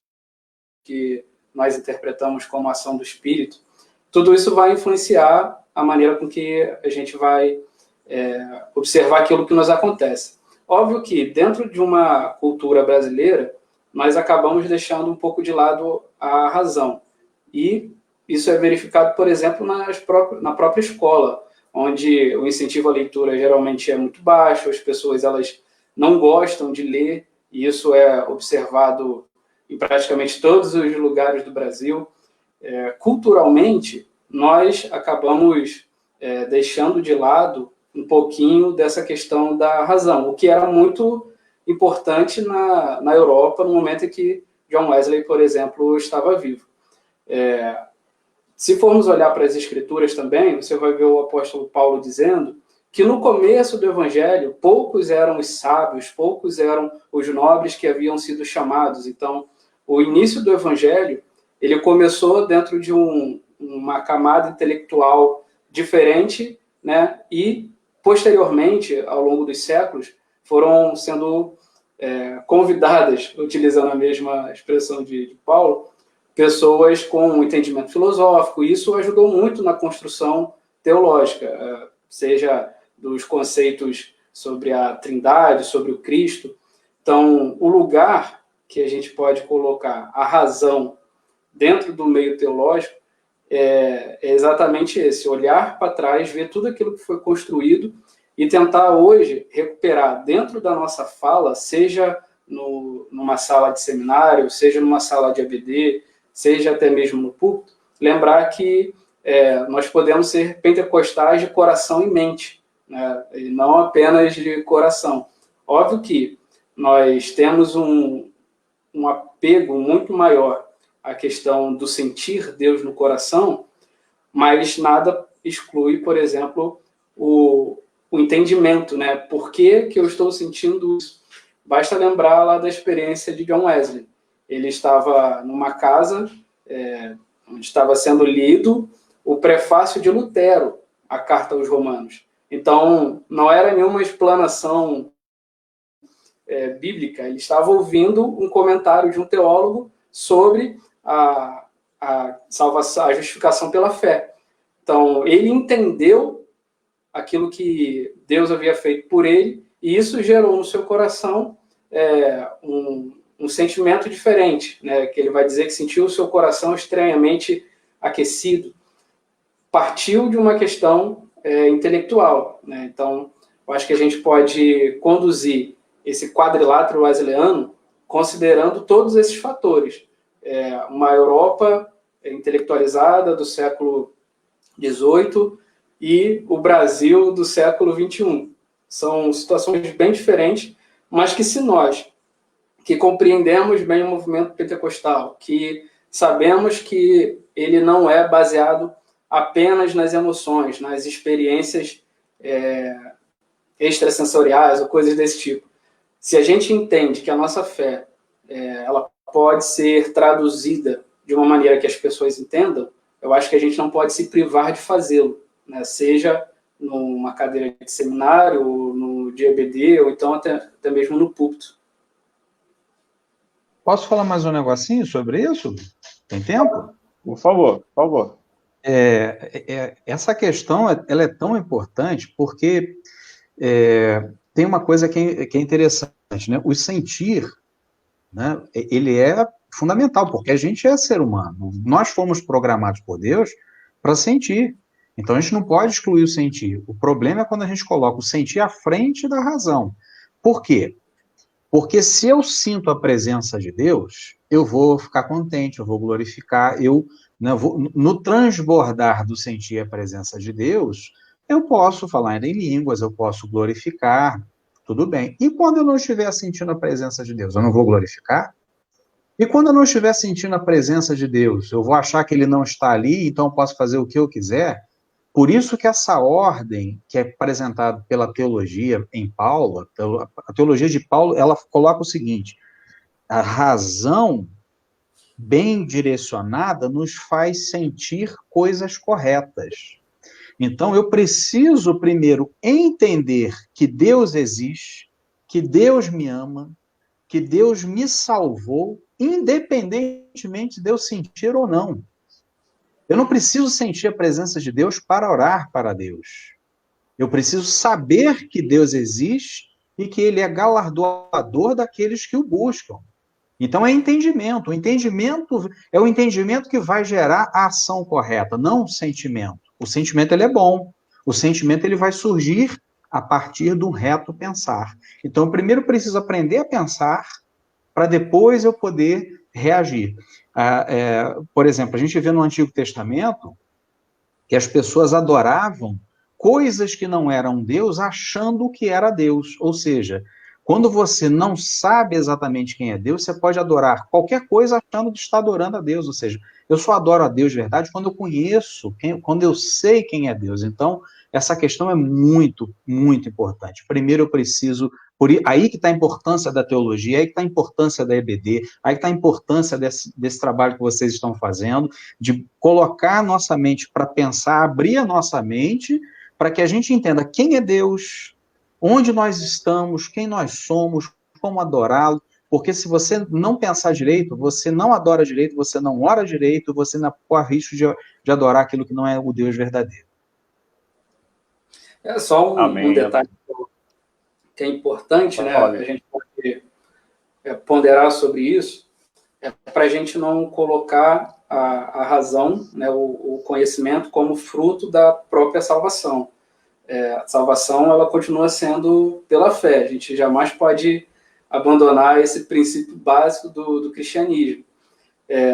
que nós interpretamos como ação do Espírito. Tudo isso vai influenciar a maneira com que a gente vai observar aquilo que nos acontece. Óbvio que, dentro de uma cultura brasileira, nós acabamos deixando um pouco de lado a razão. E isso é verificado, por exemplo, na própria escola, onde o incentivo à leitura geralmente é muito baixo, as pessoas elas não gostam de ler, e isso é observado em praticamente todos os lugares do Brasil. Culturalmente, nós acabamos deixando de lado um pouquinho dessa questão da razão, o que era muito importante na Europa no momento em que John Wesley, por exemplo, estava vivo. Se formos olhar para as Escrituras também, você vai ver o apóstolo Paulo dizendo que no começo do Evangelho, poucos eram os sábios, poucos eram os nobres que haviam sido chamados. Então, o início do Evangelho, ele começou dentro de uma camada intelectual diferente, né? E posteriormente, ao longo dos séculos, foram sendo convidadas, utilizando a mesma expressão de Paulo, pessoas com um entendimento filosófico. Isso ajudou muito na construção teológica, seja dos conceitos sobre a Trindade, sobre o Cristo. Então, o lugar que a gente pode colocar a razão dentro do meio teológico é exatamente esse: olhar para trás, ver tudo aquilo que foi construído e tentar hoje recuperar dentro da nossa fala, seja numa sala de seminário, seja numa sala de ABD, seja até mesmo no púlpito, lembrar que nós podemos ser pentecostais de coração e mente, né? E não apenas de coração. Óbvio que nós temos um apego muito maior à questão do sentir Deus no coração, mas nada exclui, por exemplo, o entendimento, né? Por que eu estou sentindo isso? Basta lembrar lá da experiência de John Wesley. Ele estava numa casa onde estava sendo lido o prefácio de Lutero, a Carta aos Romanos. Então, não era nenhuma explanação bíblica, ele estava ouvindo um comentário de um teólogo sobre a salvação, a justificação pela fé. Então, ele entendeu aquilo que Deus havia feito por ele, e isso gerou no seu coração um sentimento diferente, né? Que ele vai dizer que sentiu o seu coração estranhamente aquecido. Partiu de uma questão intelectual, né? Então, eu acho que a gente pode conduzir esse quadrilátero wesleyano considerando todos esses fatores. Uma Europa intelectualizada do século XVIII e o Brasil do século XXI. São situações bem diferentes, mas que se nós, que compreendemos bem o movimento pentecostal, que sabemos que ele não é baseado apenas nas emoções, nas experiências extrasensoriais ou coisas desse tipo. Se a gente entende que a nossa fé ela pode ser traduzida de uma maneira que as pessoas entendam, eu acho que a gente não pode se privar de fazê-lo, né? Seja numa cadeira de seminário, no de EBD, ou então até mesmo no púlpito. Posso falar mais um negocinho sobre isso? Tem tempo? Por favor, por favor. Essa questão ela é tão importante porque tem uma coisa que é interessante, né? O sentir, né, ele é fundamental, porque a gente é ser humano. Nós fomos programados por Deus para sentir. Então, a gente não pode excluir o sentir. O problema é quando a gente coloca o sentir à frente da razão. Por quê? Porque se eu sinto a presença de Deus, eu vou ficar contente, eu vou glorificar, no transbordar do sentir a presença de Deus, eu posso falar em línguas, eu posso glorificar, tudo bem. E quando eu não estiver sentindo a presença de Deus, eu não vou glorificar? E quando eu não estiver sentindo a presença de Deus, eu vou achar que ele não está ali, então eu posso fazer o que eu quiser? Por isso que essa ordem que é apresentada pela teologia em Paulo, a teologia de Paulo, ela coloca o seguinte: a razão bem direcionada nos faz sentir coisas corretas. Então, eu preciso primeiro entender que Deus existe, que Deus me ama, que Deus me salvou, independentemente de eu sentir ou não. Eu não preciso sentir a presença de Deus para orar para Deus. Eu preciso saber que Deus existe e que Ele é galardoador daqueles que o buscam. Então é entendimento. O entendimento é o entendimento que vai gerar a ação correta, não o sentimento. O sentimento ele é bom. O sentimento ele vai surgir a partir do reto pensar. Então, eu primeiro preciso aprender a pensar para depois eu poder reagir. Por exemplo, a gente vê no Antigo Testamento que as pessoas adoravam coisas que não eram Deus achando que era Deus. Ou seja, quando você não sabe exatamente quem é Deus, você pode adorar qualquer coisa achando que está adorando a Deus. Ou seja, eu só adoro a Deus de verdade quando eu conheço, quando eu sei quem é Deus. Então, essa questão é muito, muito importante. Primeiro eu preciso... Aí que está a importância da teologia, aí que está a importância da EBD, aí que está a importância desse trabalho que vocês estão fazendo, de colocar a nossa mente para pensar, abrir a nossa mente, para que a gente entenda quem é Deus, onde nós estamos, quem nós somos, como adorá-lo, porque se você não pensar direito, você não adora direito, você não ora direito, você não corre risco de adorar aquilo que não é o Deus verdadeiro. É só um detalhe que é importante, né? A gente pode ponderar sobre isso, para a gente não colocar a razão, né, o conhecimento como fruto da própria salvação. A salvação, ela continua sendo pela fé. A gente jamais pode abandonar esse princípio básico do cristianismo.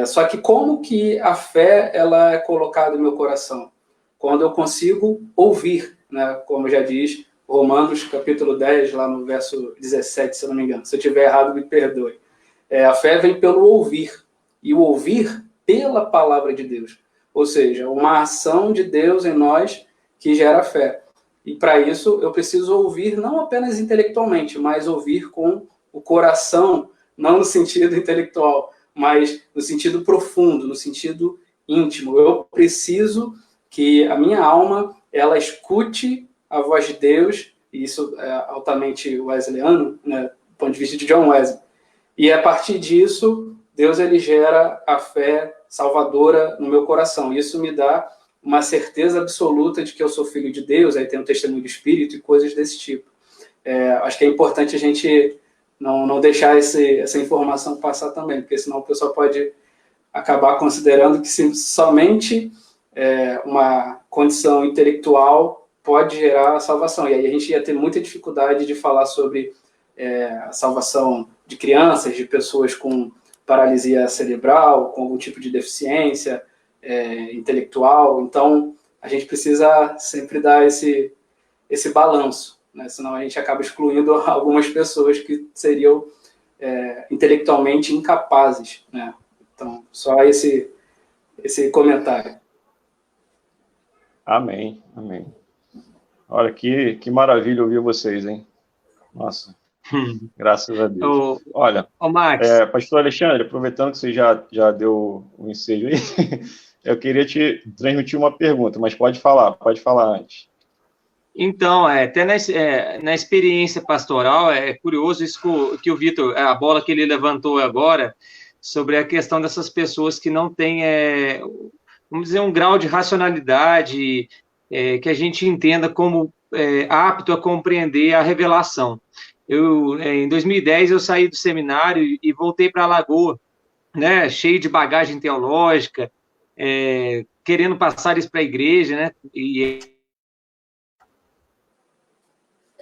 Só que como que a fé ela é colocada no meu coração? Quando eu consigo ouvir, né, como já diz Romanos capítulo 10, lá no verso 17, se eu não me engano. Se eu estiver errado, me perdoe. A fé vem pelo ouvir, e o ouvir pela palavra de Deus. Ou seja, uma ação de Deus em nós que gera fé. E para isso eu preciso ouvir não apenas intelectualmente, mas ouvir com o coração, não no sentido intelectual, mas no sentido profundo, no sentido íntimo. Eu preciso que a minha alma ela escute a voz de Deus, e isso é altamente wesleyano, né, do ponto de vista de John Wesley. E a partir disso, Deus ele gera a fé salvadora no meu coração. Isso me dá uma certeza absoluta de que eu sou filho de Deus, aí tem o testemunho do Espírito e coisas desse tipo. Acho que é importante a gente não deixar essa informação passar também, porque senão o pessoal pode acabar considerando que somente uma condição intelectual pode gerar a salvação. E aí a gente ia ter muita dificuldade de falar sobre a salvação de crianças, de pessoas com paralisia cerebral, com algum tipo de deficiência intelectual. Então, a gente precisa sempre dar esse balanço, né? Senão a gente acaba excluindo algumas pessoas que seriam intelectualmente incapazes, né? Então, só esse comentário. Amém, amém. Olha, que maravilha ouvir vocês, hein? Nossa, graças a Deus. Olha, Max. Pastor Alexandre, aproveitando que você já deu o ensejo aí, eu queria te transmitir uma pergunta, mas pode falar antes. Então, até na experiência pastoral, é curioso isso que o Vitor, a bola que ele levantou agora, sobre a questão dessas pessoas que não têm, vamos dizer, um grau de racionalidade que a gente entenda como apto a compreender a revelação. Em 2010, eu saí do seminário e voltei para a Lagoa, né, cheio de bagagem teológica, querendo passar isso para a igreja, né, e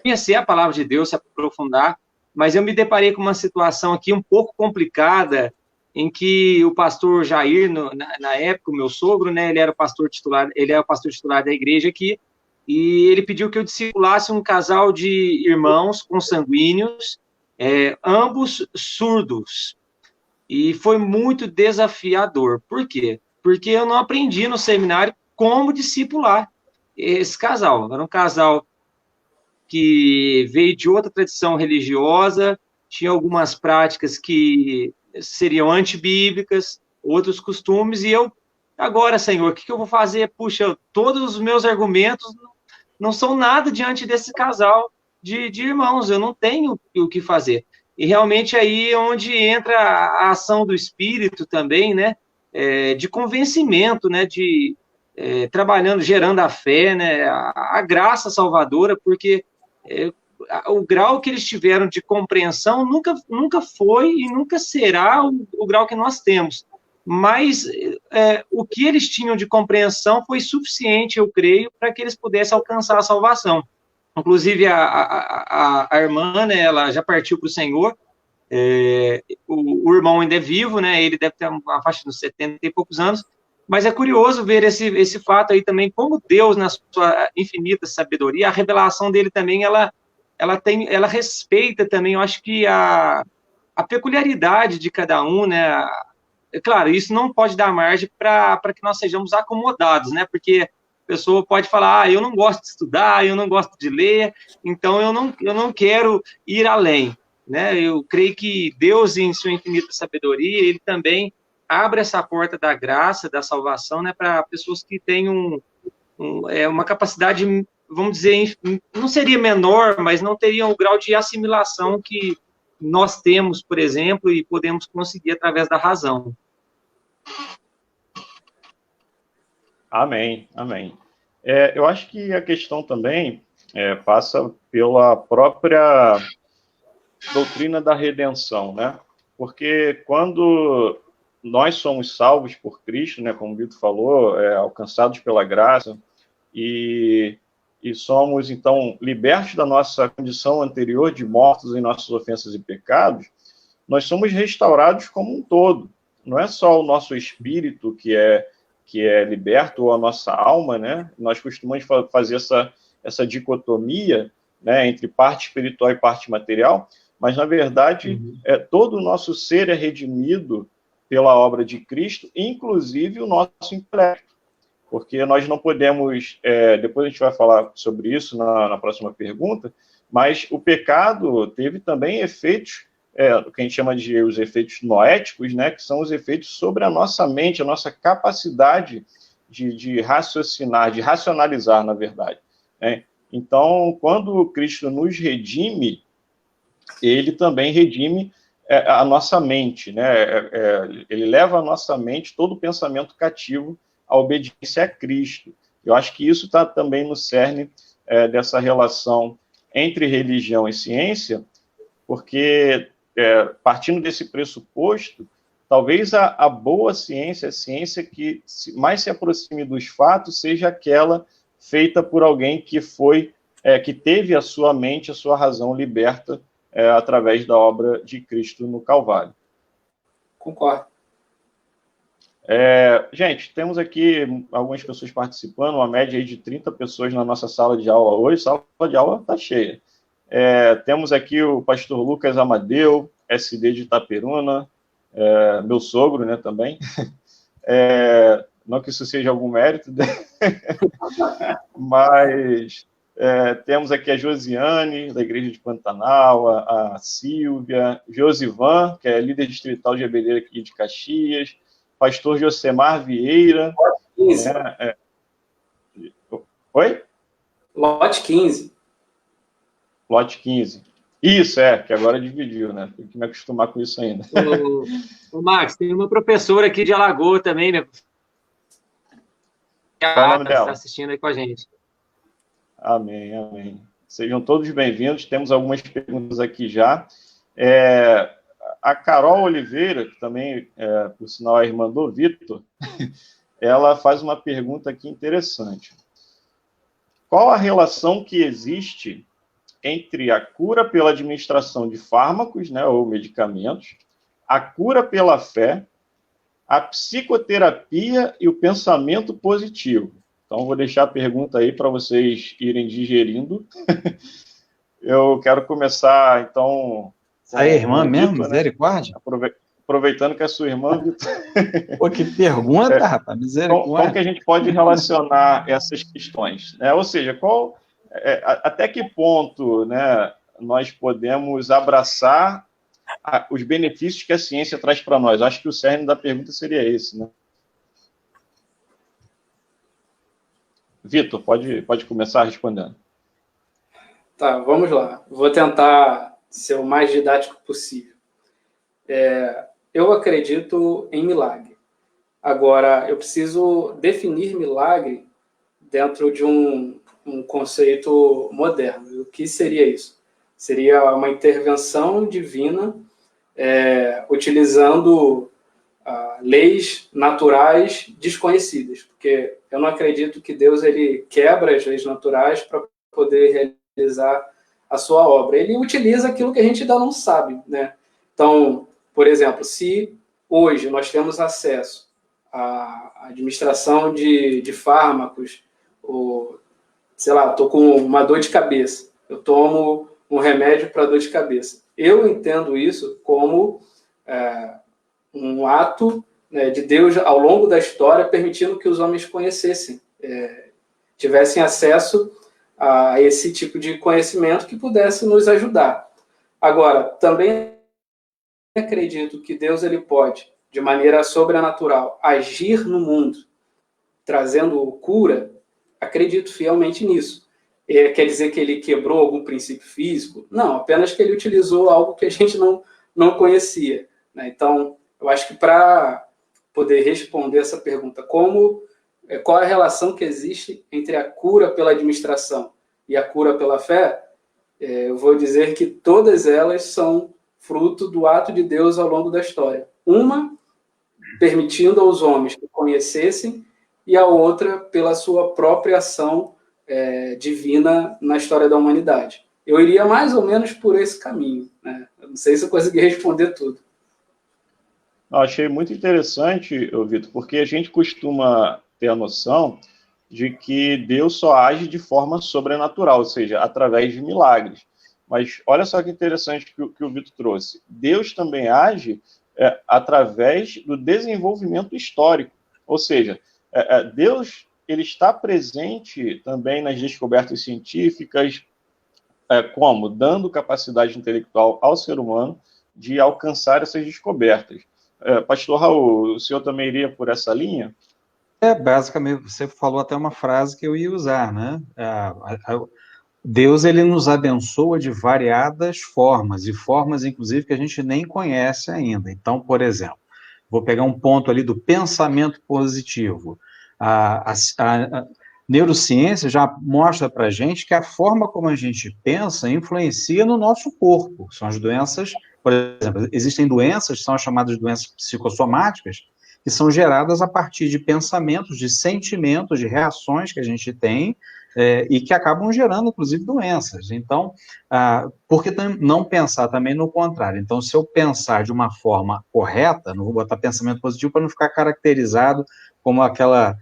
conhecer a palavra de Deus, se aprofundar, mas eu me deparei com uma situação aqui um pouco complicada, em que o pastor Jair, na época, o meu sogro, né, ele era o pastor titular da igreja aqui, e ele pediu que eu discipulasse um casal de irmãos consanguíneos, ambos surdos, e foi muito desafiador. Por quê? Porque eu não aprendi no seminário como discipular esse casal. Era um casal que veio de outra tradição religiosa, tinha algumas práticas que seriam antibíblicas, outros costumes, e eu, agora, Senhor, o que eu vou fazer? Puxa, todos os meus argumentos não são nada diante desse casal de irmãos, eu não tenho o que fazer. E realmente aí é onde entra a ação do Espírito também, né, de convencimento, né, trabalhando, gerando a fé, né, a graça salvadora, porque o grau que eles tiveram de compreensão nunca foi e nunca será o grau que nós temos. Mas o que eles tinham de compreensão foi suficiente, eu creio, para que eles pudessem alcançar a salvação. Inclusive, a irmã, né, ela já partiu para o Senhor, o irmão ainda é vivo, né, ele deve ter uma faixa de 70 e poucos anos, mas é curioso ver esse fato aí também, como Deus, na sua infinita sabedoria, a revelação dele também, ela respeita também, eu acho que a peculiaridade de cada um, né. Claro, isso não pode dar margem para que nós sejamos acomodados, né, porque a pessoa pode falar, eu não gosto de estudar, eu não gosto de ler, então eu não quero ir além, né. Eu creio que Deus, em sua infinita sabedoria, ele também abre essa porta da graça, da salvação, né, para pessoas que têm uma capacidade, vamos dizer, não seria menor, mas não teriam o grau de assimilação que nós temos, por exemplo, e podemos conseguir através da razão. Amém, amém. Eu acho que a questão também passa pela própria doutrina da redenção, né? Porque quando nós somos salvos por Cristo, né, como o Vitor falou, alcançados pela graça, e somos, então, libertos da nossa condição anterior de mortos em nossas ofensas e pecados, nós somos restaurados como um todo. Não é só o nosso espírito que é liberto, ou a nossa alma, né? Nós costumamos fazer essa dicotomia, né, entre parte espiritual e parte material, mas, na verdade, todo o nosso ser é redimido pela obra de Cristo, inclusive o nosso intelecto. Porque nós não podemos, depois a gente vai falar sobre isso na próxima pergunta, mas o pecado teve também efeitos, o que a gente chama de os efeitos noéticos, né, que são os efeitos sobre a nossa mente, a nossa capacidade de raciocinar, de racionalizar, na verdade, né? Então, quando Cristo nos redime, ele também redime a nossa mente, né? Ele leva a nossa mente, todo o pensamento cativo, à obediência a Cristo. Eu acho que isso está também no cerne dessa relação entre religião e ciência, porque, partindo desse pressuposto, talvez a boa ciência, a ciência que mais se aproxime dos fatos, seja aquela feita por alguém que que teve a sua mente, a sua razão liberta através da obra de Cristo no Calvário. Concordo. Gente, temos aqui algumas pessoas participando, uma média aí de 30 pessoas na nossa sala de aula hoje. A sala de aula está cheia. Temos aqui o pastor Lucas Amadeu, SD de Itaperuna, meu sogro, né, também. Não que isso seja algum mérito, mas temos aqui a Josiane, da Igreja de Pantanal, a Silvia, Josivan, que é líder distrital de EBD aqui de Caxias, pastor Josemar Vieira. Oi? Lote 15. Lote 15. Isso, que agora dividiu, né? Tem que me acostumar com isso ainda. Ô, Max, tem uma professora aqui de Alagoas também, minha... Qual é o nome dela? Está assistindo aí com a gente. Amém, amém. Sejam todos bem-vindos. Temos algumas perguntas aqui já. A Carol Oliveira, que também, por sinal, é a irmã do Vitor, ela faz uma pergunta aqui interessante. Qual a relação que existe entre a cura pela administração de fármacos, né, ou medicamentos, a cura pela fé, a psicoterapia e o pensamento positivo? Então, vou deixar a pergunta aí para vocês irem digerindo. Eu quero começar, então... A irmã mesmo? Vitor, Misericórdia? Né? Aproveitando que é sua irmã, Vitor. Pô, que pergunta, rapaz, misericórdia. Como que a gente pode relacionar essas questões? Ou seja, até que ponto, né, nós podemos abraçar os benefícios que a ciência traz para nós? Acho que o cerne da pergunta seria esse, né? Vitor, pode começar respondendo. Tá, vamos lá. Vou tentar ser o mais didático possível. Eu acredito em milagre. Agora, eu preciso definir milagre dentro de um conceito moderno. O que seria isso? Seria uma intervenção divina utilizando leis naturais desconhecidas, porque eu não acredito que Deus ele quebra as leis naturais para poder realizar a sua obra. Ele utiliza aquilo que a gente ainda não sabe, né? Então, por exemplo, se hoje nós temos acesso à administração de fármacos, ou, sei lá, estou com uma dor de cabeça, eu tomo um remédio para dor de cabeça. Eu entendo isso como um ato, né, de Deus ao longo da história, permitindo que os homens conhecessem, tivessem acesso a esse tipo de conhecimento que pudesse nos ajudar. Agora, também acredito que Deus ele pode, de maneira sobrenatural, agir no mundo, trazendo cura. Acredito fielmente nisso. Quer dizer que ele quebrou algum princípio físico? Não, apenas que ele utilizou algo que a gente não conhecia, né? Então, eu acho que para poder responder essa pergunta, qual é a relação que existe entre a cura pela administração e a cura pela fé, eu vou dizer que todas elas são fruto do ato de Deus ao longo da história. Uma permitindo aos homens que conhecessem, e a outra pela sua própria ação divina na história da humanidade. Eu iria mais ou menos por esse caminho, né? Eu não sei se eu consegui responder tudo. Eu achei muito interessante, Vitor, porque a gente costuma ter a noção de que Deus só age de forma sobrenatural, ou seja, através de milagres. Mas olha só que interessante que o Vitor trouxe. Deus também age através do desenvolvimento histórico. Ou seja, Deus ele está presente também nas descobertas científicas, como? Dando capacidade intelectual ao ser humano de alcançar essas descobertas. Pastor Raul, o senhor também iria por essa linha? Basicamente, você falou até uma frase que eu ia usar, né? Deus, ele nos abençoa de variadas formas, e formas, inclusive, que a gente nem conhece ainda. Então, por exemplo, vou pegar um ponto ali do pensamento positivo. A neurociência já mostra para a gente que a forma como a gente pensa influencia no nosso corpo. São as doenças, por exemplo, existem doenças, são as chamadas doenças psicossomáticas, que são geradas a partir de pensamentos, de sentimentos, de reações que a gente tem, e que acabam gerando, inclusive, doenças. Então, por que não pensar também no contrário? Então, se eu pensar de uma forma correta, não vou botar pensamento positivo para não ficar caracterizado como aquela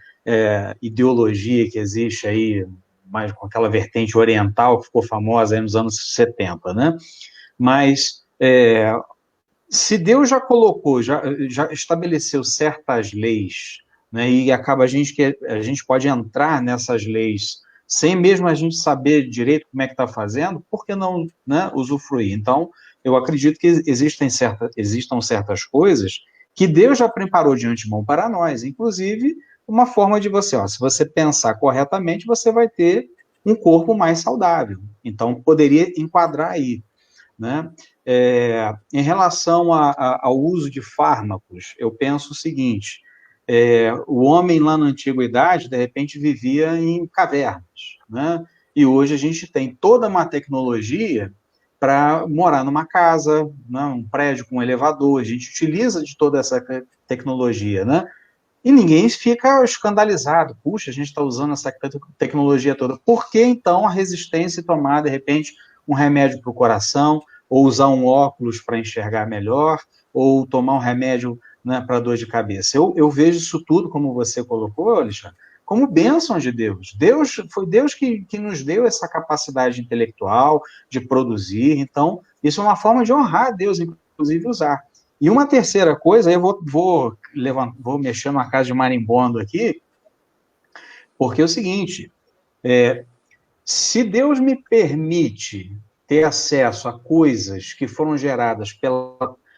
ideologia que existe aí, mais com aquela vertente oriental que ficou famosa aí nos anos 70, né? Mas se Deus já colocou, já estabeleceu certas leis, né, e acaba a gente pode entrar nessas leis sem mesmo a gente saber direito como é que está fazendo, por que não, né, usufruir? Então, eu acredito que existam certas coisas que Deus já preparou de antemão para nós, inclusive uma forma de você, se você pensar corretamente, você vai ter um corpo mais saudável. Então, poderia enquadrar aí, né? Em relação ao uso de fármacos, eu penso o seguinte: o homem lá na antiguidade, de repente, vivia em cavernas, né? E hoje a gente tem toda uma tecnologia para morar numa casa, né? Um prédio com um elevador, a gente utiliza de toda essa tecnologia, né? E ninguém fica escandalizado. Puxa, a gente está usando essa tecnologia toda. Por que, então, a resistência tomar, de repente, um remédio para o coração, ou usar um óculos para enxergar melhor, ou tomar um remédio, né, para dor de cabeça? Eu vejo isso tudo, como você colocou, Alexandre, como bênção de Deus. Foi Deus que nos deu essa capacidade intelectual de produzir. Então, isso é uma forma de honrar a Deus, inclusive usar. E uma terceira coisa, eu vou mexer numa casa de marimbondo aqui, porque é o seguinte: se Deus me permite ter acesso a coisas que foram geradas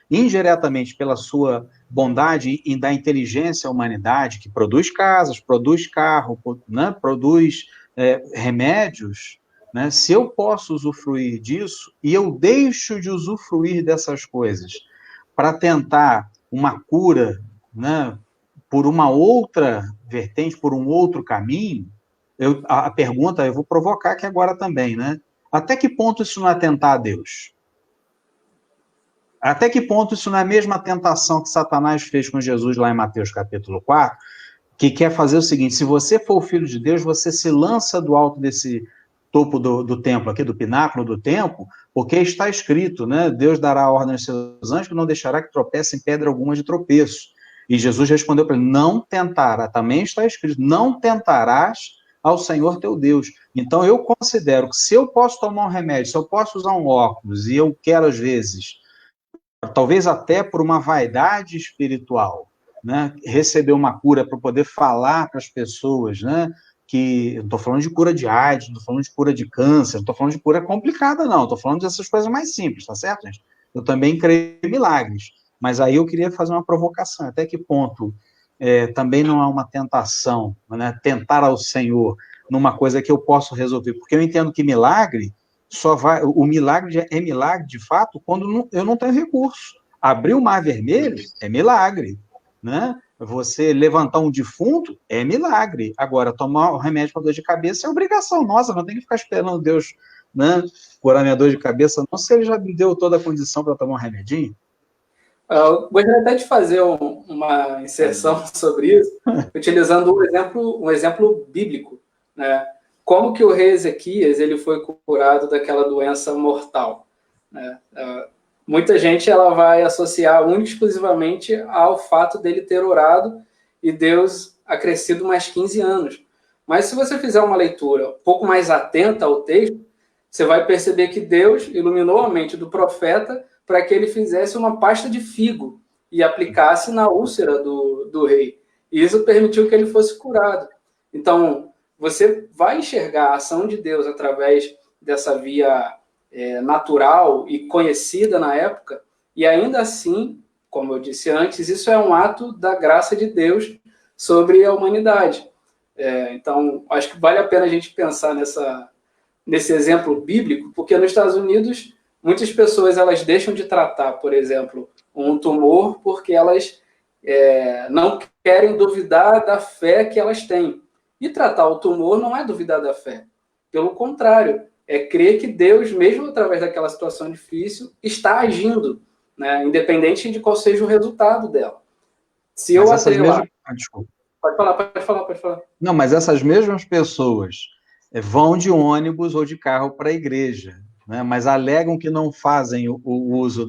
indiretamente pela sua bondade e da inteligência à humanidade, que produz casas, produz carro, né, produz remédios, né, se eu posso usufruir disso, e eu deixo de usufruir dessas coisas para tentar uma cura, né, por uma outra vertente, por um outro caminho, a pergunta eu vou provocar aqui agora também, né? Até que ponto isso não é tentar a Deus? Até que ponto isso não é a mesma tentação que Satanás fez com Jesus lá em Mateus capítulo 4, que quer fazer o seguinte: se você for o filho de Deus, você se lança do alto desse topo do templo aqui, do pináculo do templo, porque está escrito, né? Deus dará ordem aos seus anjos que não deixará que tropece em pedra alguma de tropeço. E Jesus respondeu para ele: não tentará, também está escrito, não tentarás ao Senhor teu Deus. Então eu considero que se eu posso tomar um remédio, se eu posso usar um óculos, e eu quero às vezes, talvez até por uma vaidade espiritual, né, receber uma cura para poder falar para as pessoas, né, que eu não estou falando de cura de AIDS, não estou falando de cura de câncer, não estou falando de cura complicada, não, estou falando dessas coisas mais simples, tá certo, gente? Eu também creio em milagres, mas aí eu queria fazer uma provocação: até que ponto também não há uma tentação, né, tentar ao Senhor numa coisa que eu posso resolver? Porque eu entendo que milagre o milagre é milagre de fato quando eu não tenho recurso. Abrir o mar vermelho é milagre, né? Você levantar um defunto é milagre. Agora, tomar um remédio para dor de cabeça é obrigação nossa, não tem que ficar esperando Deus, né, curar minha dor de cabeça, não, se ele já me deu toda a condição para tomar um remedinho. Eu gostaria até de fazer um uma inserção sobre isso, utilizando um exemplo bíblico, né? Como que o rei Ezequias ele foi curado daquela doença mortal, né? Muita gente ela vai associar única e exclusivamente ao fato dele ter orado e Deus acrescido mais 15 anos. Mas se você fizer uma leitura um pouco mais atenta ao texto, você vai perceber que Deus iluminou a mente do profeta para que ele fizesse uma pasta de figo e aplicasse na úlcera do rei. E isso permitiu que ele fosse curado. Então, você vai enxergar a ação de Deus através dessa via natural e conhecida na época, e ainda assim, como eu disse antes, isso é um ato da graça de Deus sobre a humanidade. Então, acho que vale a pena a gente pensar nesse exemplo bíblico, porque nos Estados Unidos, muitas pessoas elas deixam de tratar, por exemplo, um tumor porque elas não querem duvidar da fé que elas têm. E tratar o tumor não é duvidar da fé. Pelo contrário, é crer que Deus, mesmo através daquela situação difícil, está agindo, né? Independente de qual seja o resultado dela. Se eu atrelar... Desculpa. Pode falar. Não, mas essas mesmas pessoas vão de ônibus ou de carro para a igreja, né? Mas alegam que não fazem o uso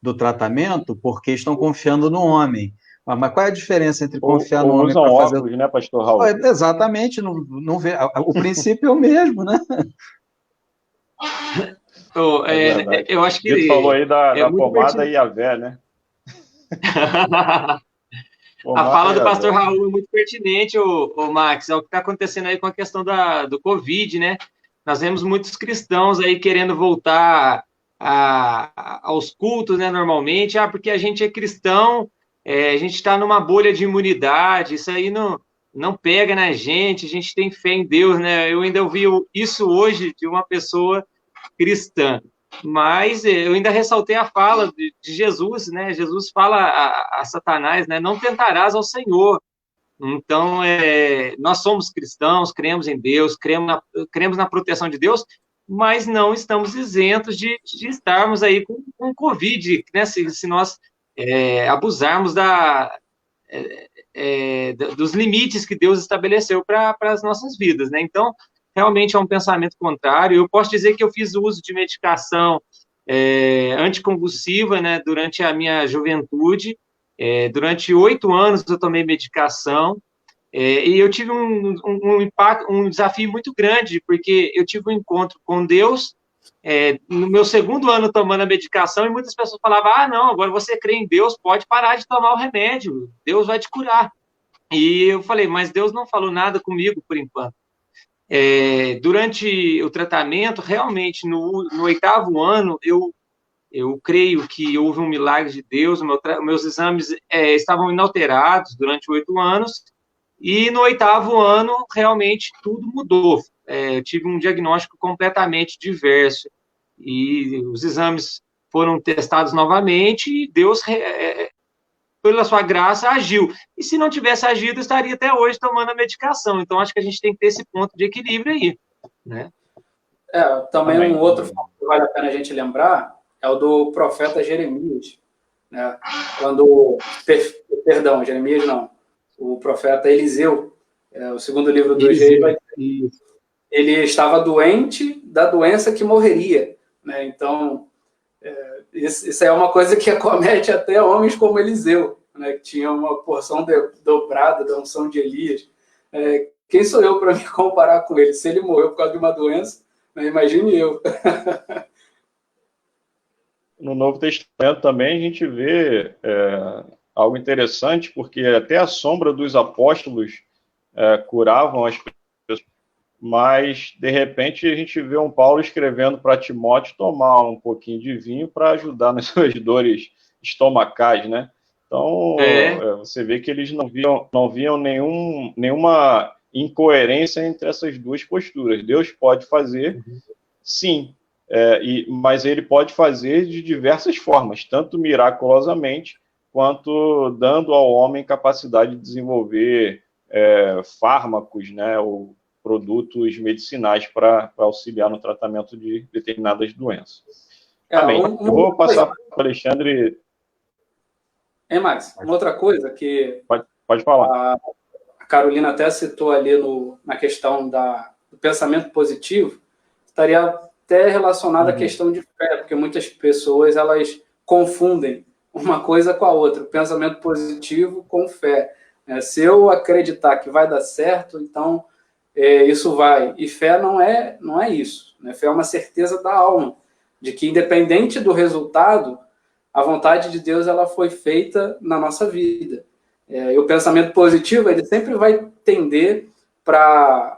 do tratamento porque estão confiando no homem. Mas qual é a diferença entre confiar no homem para fazer... óculos, né, pastor Raul? Exatamente, não vê. O princípio é o mesmo, né? Eu acho que... Ele falou aí da pomada pertinente. e a vé, né? A fala do pastor Raul é muito pertinente, o Max, é o que está acontecendo aí com a questão do Covid, né? Nós vemos muitos cristãos aí querendo voltar aos cultos, né, normalmente, porque a gente é cristão, a gente está numa bolha de imunidade, isso aí não pega na gente, a gente tem fé em Deus, né? Eu ainda ouvi isso hoje de uma pessoa cristã. Mas eu ainda ressaltei a fala de Jesus, né? Jesus fala a Satanás, né? Não tentarás ao Senhor. Então, nós somos cristãos, cremos em Deus, cremos na proteção de Deus, mas não estamos isentos de estarmos aí com Covid, né? Se nós abusarmos dos limites que Deus estabeleceu para as nossas vidas, né? Então, realmente é um pensamento contrário. Eu posso dizer que eu fiz uso de medicação anticonvulsiva, né, durante a minha juventude. Durante 8 anos eu tomei medicação e eu tive um desafio muito grande, porque eu tive um encontro com Deus no meu segundo ano tomando a medicação e muitas pessoas falavam, não, agora você crê em Deus, pode parar de tomar o remédio, Deus vai te curar. E eu falei, mas Deus não falou nada comigo por enquanto. Durante o tratamento, realmente, no 8º ano, eu creio que houve um milagre de Deus, meus exames estavam inalterados durante 8 anos, e no 8º ano, realmente, tudo mudou. Eu tive um diagnóstico completamente diverso, e os exames foram testados novamente, e Deus, pela sua graça, agiu. E se não tivesse agido, eu estaria até hoje tomando a medicação. Então, acho que a gente tem que ter esse ponto de equilíbrio aí, né? Também um outro fato que vale a pena a gente lembrar é o do profeta Jeremias, né? Jeremias não, o profeta Eliseu, o segundo livro do Reis, ele estava doente da doença que morreria, né? Então, isso é uma coisa que acomete até homens como Eliseu, né? Que tinha uma porção dobrada da unção de Elias. Quem sou eu para me comparar com ele? Se ele morreu por causa de uma doença, né? Imagine eu. No Novo Testamento também a gente vê algo interessante, porque até a sombra dos apóstolos curavam as pessoas, mas, de repente, a gente vê um Paulo escrevendo para Timóteo tomar um pouquinho de vinho para ajudar nas suas dores estomacais, né? Então, você vê que eles não viam nenhuma incoerência entre essas duas posturas. Deus pode fazer, sim, mas ele pode fazer de diversas formas, tanto miraculosamente, quanto dando ao homem capacidade de desenvolver fármacos, né, ou produtos medicinais para auxiliar no tratamento de determinadas doenças. Amém. Eu vou passar para o Alexandre. Hein, Max? Uma outra coisa que Pode falar. a Carolina até citou ali na questão do pensamento positivo, estaria até relacionado à questão de fé, porque muitas pessoas elas confundem uma coisa com a outra, o pensamento positivo com fé. Se eu acreditar que vai dar certo, então isso vai. E fé não é isso. Né? Fé é uma certeza da alma, de que independente do resultado, a vontade de Deus ela foi feita na nossa vida. E o pensamento positivo ele sempre vai tender para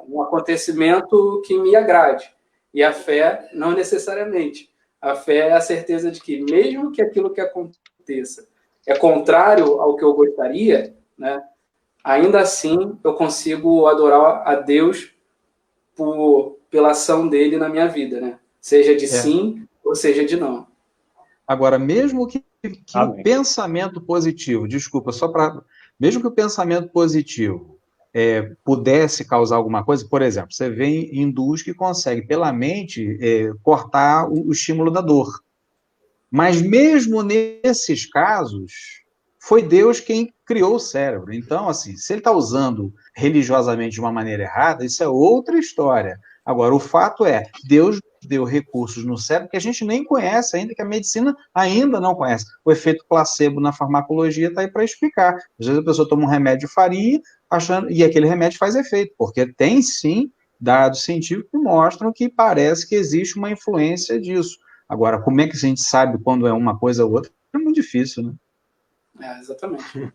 um acontecimento que me agrade. E a fé, não necessariamente. A fé é a certeza de que, mesmo que aquilo que aconteça é contrário ao que eu gostaria, né, ainda assim eu consigo adorar a Deus pela ação dele na minha vida, né? Seja de sim ou seja de não. Agora, mesmo que o pensamento positivo, mesmo que o pensamento positivo pudesse causar alguma coisa, por exemplo, você vê hindus que conseguem, pela mente, cortar o estímulo da dor. Mas mesmo nesses casos, foi Deus quem criou o cérebro. Então, assim, se ele está usando religiosamente de uma maneira errada, isso é outra história. Agora, o fato é, Deus deu recursos no cérebro que a gente nem conhece ainda, que a medicina ainda não conhece. O efeito placebo na farmacologia está aí para explicar. Às vezes a pessoa toma um remédio de farinha, e aquele remédio faz efeito, porque tem sim dados científicos que mostram que parece que existe uma influência disso. Agora, como é que a gente sabe quando é uma coisa ou outra? É muito difícil, né? Exatamente.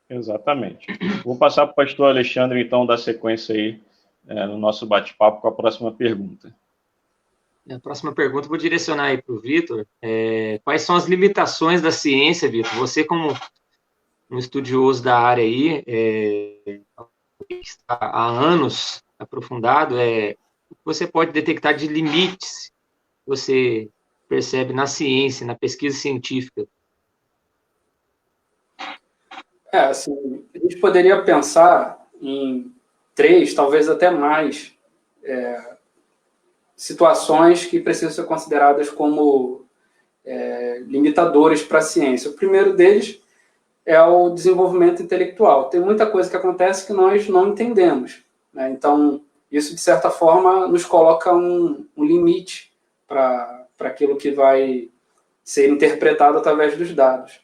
Exatamente. Vou passar para o pastor Alexandre, então, dar sequência aí no nosso bate-papo com a próxima pergunta. A próxima pergunta eu vou direcionar aí para o Vitor. Quais são as limitações da ciência, Vitor? Você, como um estudioso da área aí, que está há anos aprofundado, o que você pode detectar de limites que você percebe na ciência, na pesquisa científica? Assim, a gente poderia pensar em 3, talvez até mais, situações que precisam ser consideradas como limitadores para a ciência. O primeiro deles é o desenvolvimento intelectual. Tem muita coisa que acontece que nós não entendemos, né? Então, isso, de certa forma, nos coloca um limite para aquilo que vai ser interpretado através dos dados.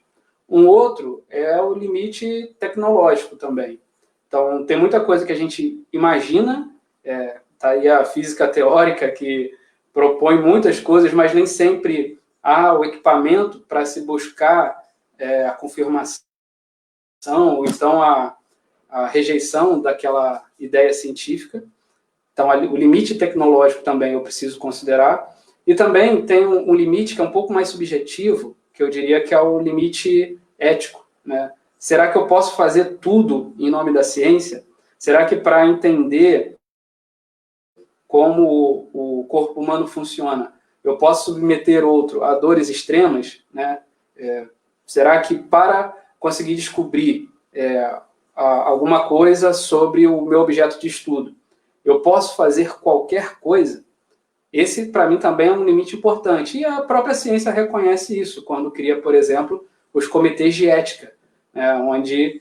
Um outro é o limite tecnológico também. Então, tem muita coisa que a gente imagina, tá aí a física teórica que propõe muitas coisas, mas nem sempre há o equipamento para se buscar a confirmação ou então a rejeição daquela ideia científica. Então, o limite tecnológico também eu preciso considerar. E também tem um limite que é um pouco mais subjetivo, que eu diria que é o limite ético, né? Será que eu posso fazer tudo em nome da ciência? Será que para entender como o corpo humano funciona, eu posso submeter outro a dores extremas, né? Será que para conseguir descobrir alguma coisa sobre o meu objeto de estudo, eu posso fazer qualquer coisa? Esse, para mim, também é um limite importante. E a própria ciência reconhece isso, quando cria, por exemplo, os comitês de ética, né, onde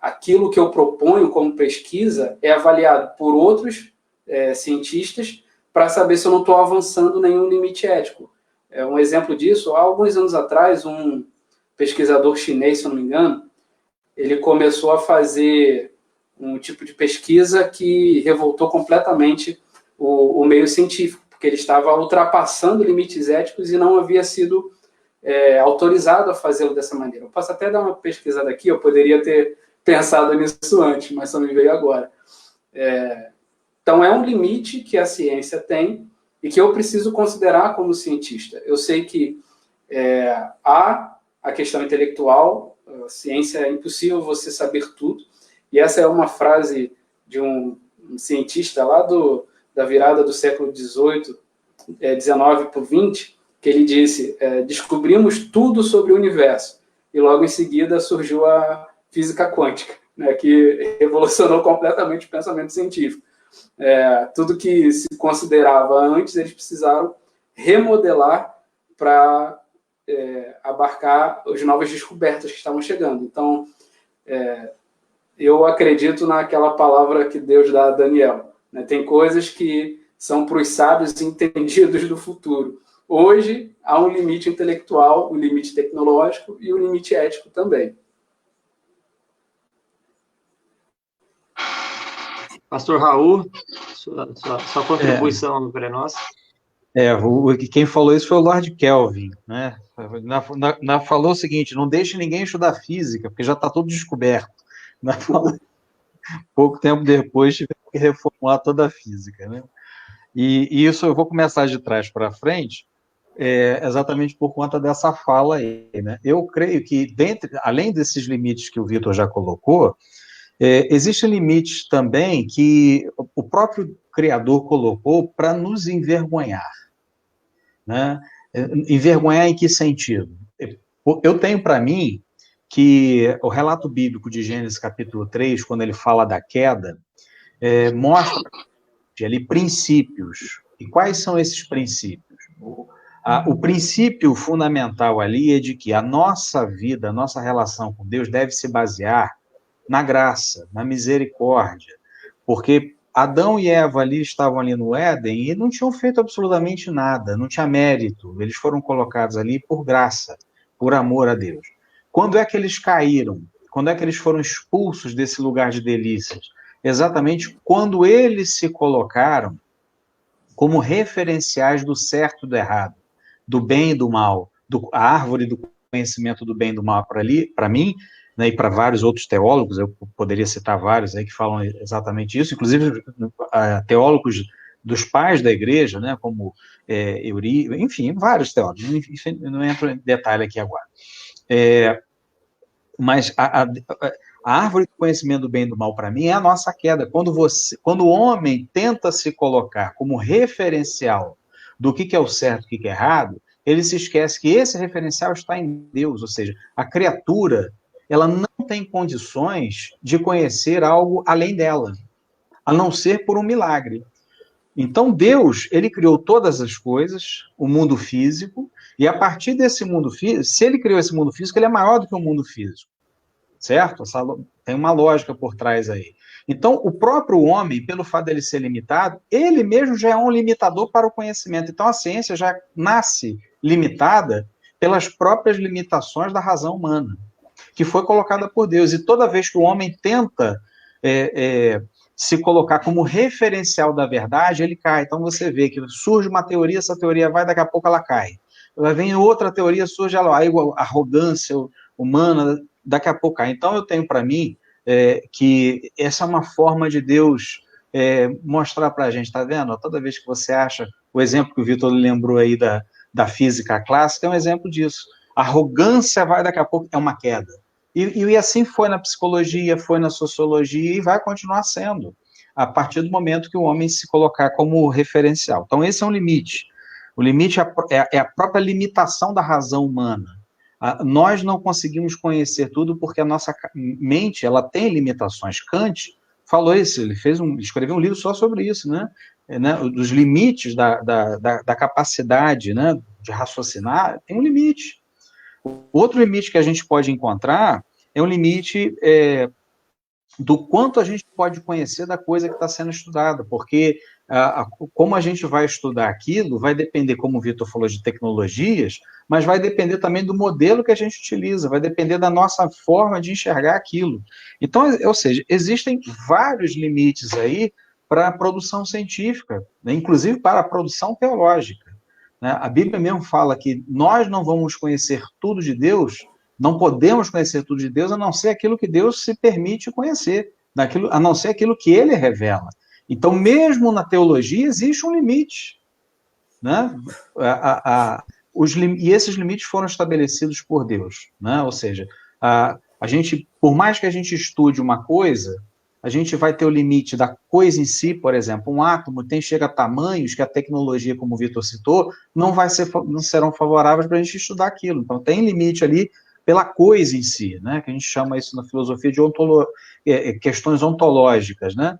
aquilo que eu proponho como pesquisa é avaliado por outros cientistas para saber se eu não estou avançando nenhum limite ético. Um exemplo disso, há alguns anos atrás, um pesquisador chinês, se eu não me engano, ele começou a fazer um tipo de pesquisa que revoltou completamente o meio científico, porque ele estava ultrapassando limites éticos e não havia sido autorizado a fazê-lo dessa maneira. Eu posso até dar uma pesquisada aqui, eu poderia ter pensado nisso antes, mas só me veio agora. Então, é um limite que a ciência tem e que eu preciso considerar como cientista. Eu sei que há a questão intelectual, a ciência é impossível você saber tudo, e essa é uma frase de um cientista lá da virada do século XVIII, 19 para o 20, que ele disse, descobrimos tudo sobre o universo, e logo em seguida surgiu a física quântica, né, que revolucionou completamente o pensamento científico. Tudo que se considerava antes, eles precisaram remodelar para abarcar as novas descobertas que estavam chegando. Então, eu acredito naquela palavra que Deus dá a Daniel, né? Tem coisas que são para os sábios entendidos do futuro. Hoje, há um limite intelectual, um limite tecnológico e um limite ético também. Pastor Raul, sua contribuição para nós. Quem falou isso foi o Lord Kelvin, né? Falou o seguinte: não deixe ninguém estudar física, porque já está tudo descoberto. Pouco tempo depois tiveram que reformular toda a física, né? E isso eu vou começar de trás para frente, exatamente por conta dessa fala aí, né? Eu creio que, além desses limites que o Vitor já colocou, existem limites também que o próprio Criador colocou para nos envergonhar, né? Envergonhar em que sentido? Eu tenho para mim que o relato bíblico de Gênesis capítulo 3, quando ele fala da queda, mostra ali princípios. E quais são esses princípios? O princípio fundamental ali é de que a nossa vida, a nossa relação com Deus deve se basear na graça, na misericórdia, porque Adão e Eva ali estavam ali no Éden e não tinham feito absolutamente nada, não tinha mérito, eles foram colocados ali por graça, por amor a Deus. Quando é que eles caíram? Quando é que eles foram expulsos desse lugar de delícias? Exatamente quando eles se colocaram como referenciais do certo e do errado, do bem e do mal, a árvore do conhecimento do bem e do mal para mim, né, e para vários outros teólogos, eu poderia citar vários aí que falam exatamente isso, inclusive teólogos dos pais da igreja, né, como enfim, vários teólogos, não entro em detalhe aqui agora. Mas a árvore do conhecimento do bem e do mal, para mim, é a nossa queda. Quando o homem tenta se colocar como referencial do que é o certo e o que é errado, ele se esquece que esse referencial está em Deus, ou seja, a criatura, ela não tem condições de conhecer algo além dela, a não ser por um milagre. Então, Deus, ele criou todas as coisas, o mundo físico, e a partir desse mundo físico, se ele criou esse mundo físico, ele é maior do que o mundo físico, certo? Tem uma lógica por trás aí. Então, o próprio homem, pelo fato dele ser limitado, ele mesmo já é um limitador para o conhecimento. Então, a ciência já nasce limitada pelas próprias limitações da razão humana, que foi colocada por Deus. E toda vez que o homem tenta se colocar como referencial da verdade, ele cai. Então você vê que surge uma teoria, essa teoria vai, daqui a pouco ela cai. Vem outra teoria, surge a arrogância humana, daqui a pouco cai. Então eu tenho para mim que essa é uma forma de Deus mostrar para a gente, tá vendo? Toda vez que você acha, o exemplo que o Vitor lembrou aí da física clássica é um exemplo disso. A arrogância vai, daqui a pouco, é uma queda. E assim foi na psicologia, foi na sociologia e vai continuar sendo, a partir do momento que o homem se colocar como referencial. Então, esse é um limite. O limite é a própria limitação da razão humana. Nós não conseguimos conhecer tudo porque a nossa mente ela tem limitações. Kant falou isso, ele escreveu um livro só sobre isso, né? Dos limites da capacidade, né, de raciocinar, tem um limite. Outro limite que a gente pode encontrar é um limite do quanto a gente pode conhecer da coisa que está sendo estudada, porque como a gente vai estudar aquilo vai depender, como o Vitor falou, de tecnologias, mas vai depender também do modelo que a gente utiliza, vai depender da nossa forma de enxergar aquilo. Então, ou seja, existem vários limites aí para a produção científica, né, inclusive para a produção teológica. A Bíblia mesmo fala que nós não vamos conhecer tudo de Deus, não podemos conhecer tudo de Deus, a não ser aquilo que Deus se permite conhecer, a não ser aquilo que Ele revela. Então, mesmo na teologia, existe um limite, né? E esses limites foram estabelecidos por Deus, né? Ou seja, por mais que a gente estude uma coisa, a gente vai ter o limite da coisa em si, por exemplo, um átomo chega a tamanhos que a tecnologia, como o Vitor citou, não serão favoráveis para a gente estudar aquilo. Então, tem limite ali pela coisa em si, né? Que a gente chama isso na filosofia de questões ontológicas, né?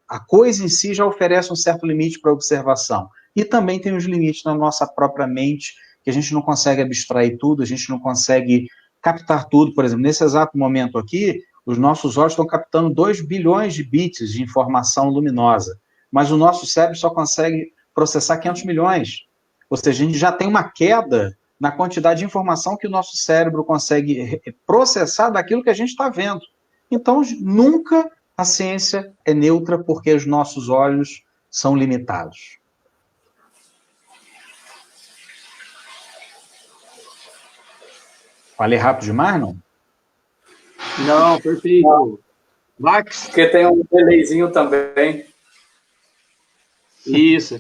A coisa em si já oferece um certo limite para observação. E também tem os limites na nossa própria mente, que a gente não consegue abstrair tudo, a gente não consegue captar tudo. Por exemplo, nesse exato momento aqui, os nossos olhos estão captando 2 bilhões de bits de informação luminosa, mas o nosso cérebro só consegue processar 500 milhões. Ou seja, a gente já tem uma queda na quantidade de informação que o nosso cérebro consegue processar daquilo que a gente está vendo. Então, nunca a ciência é neutra, porque os nossos olhos são limitados. Falei rápido demais, não? Não, perfeito. Max? Porque tem um delayzinho também. Isso.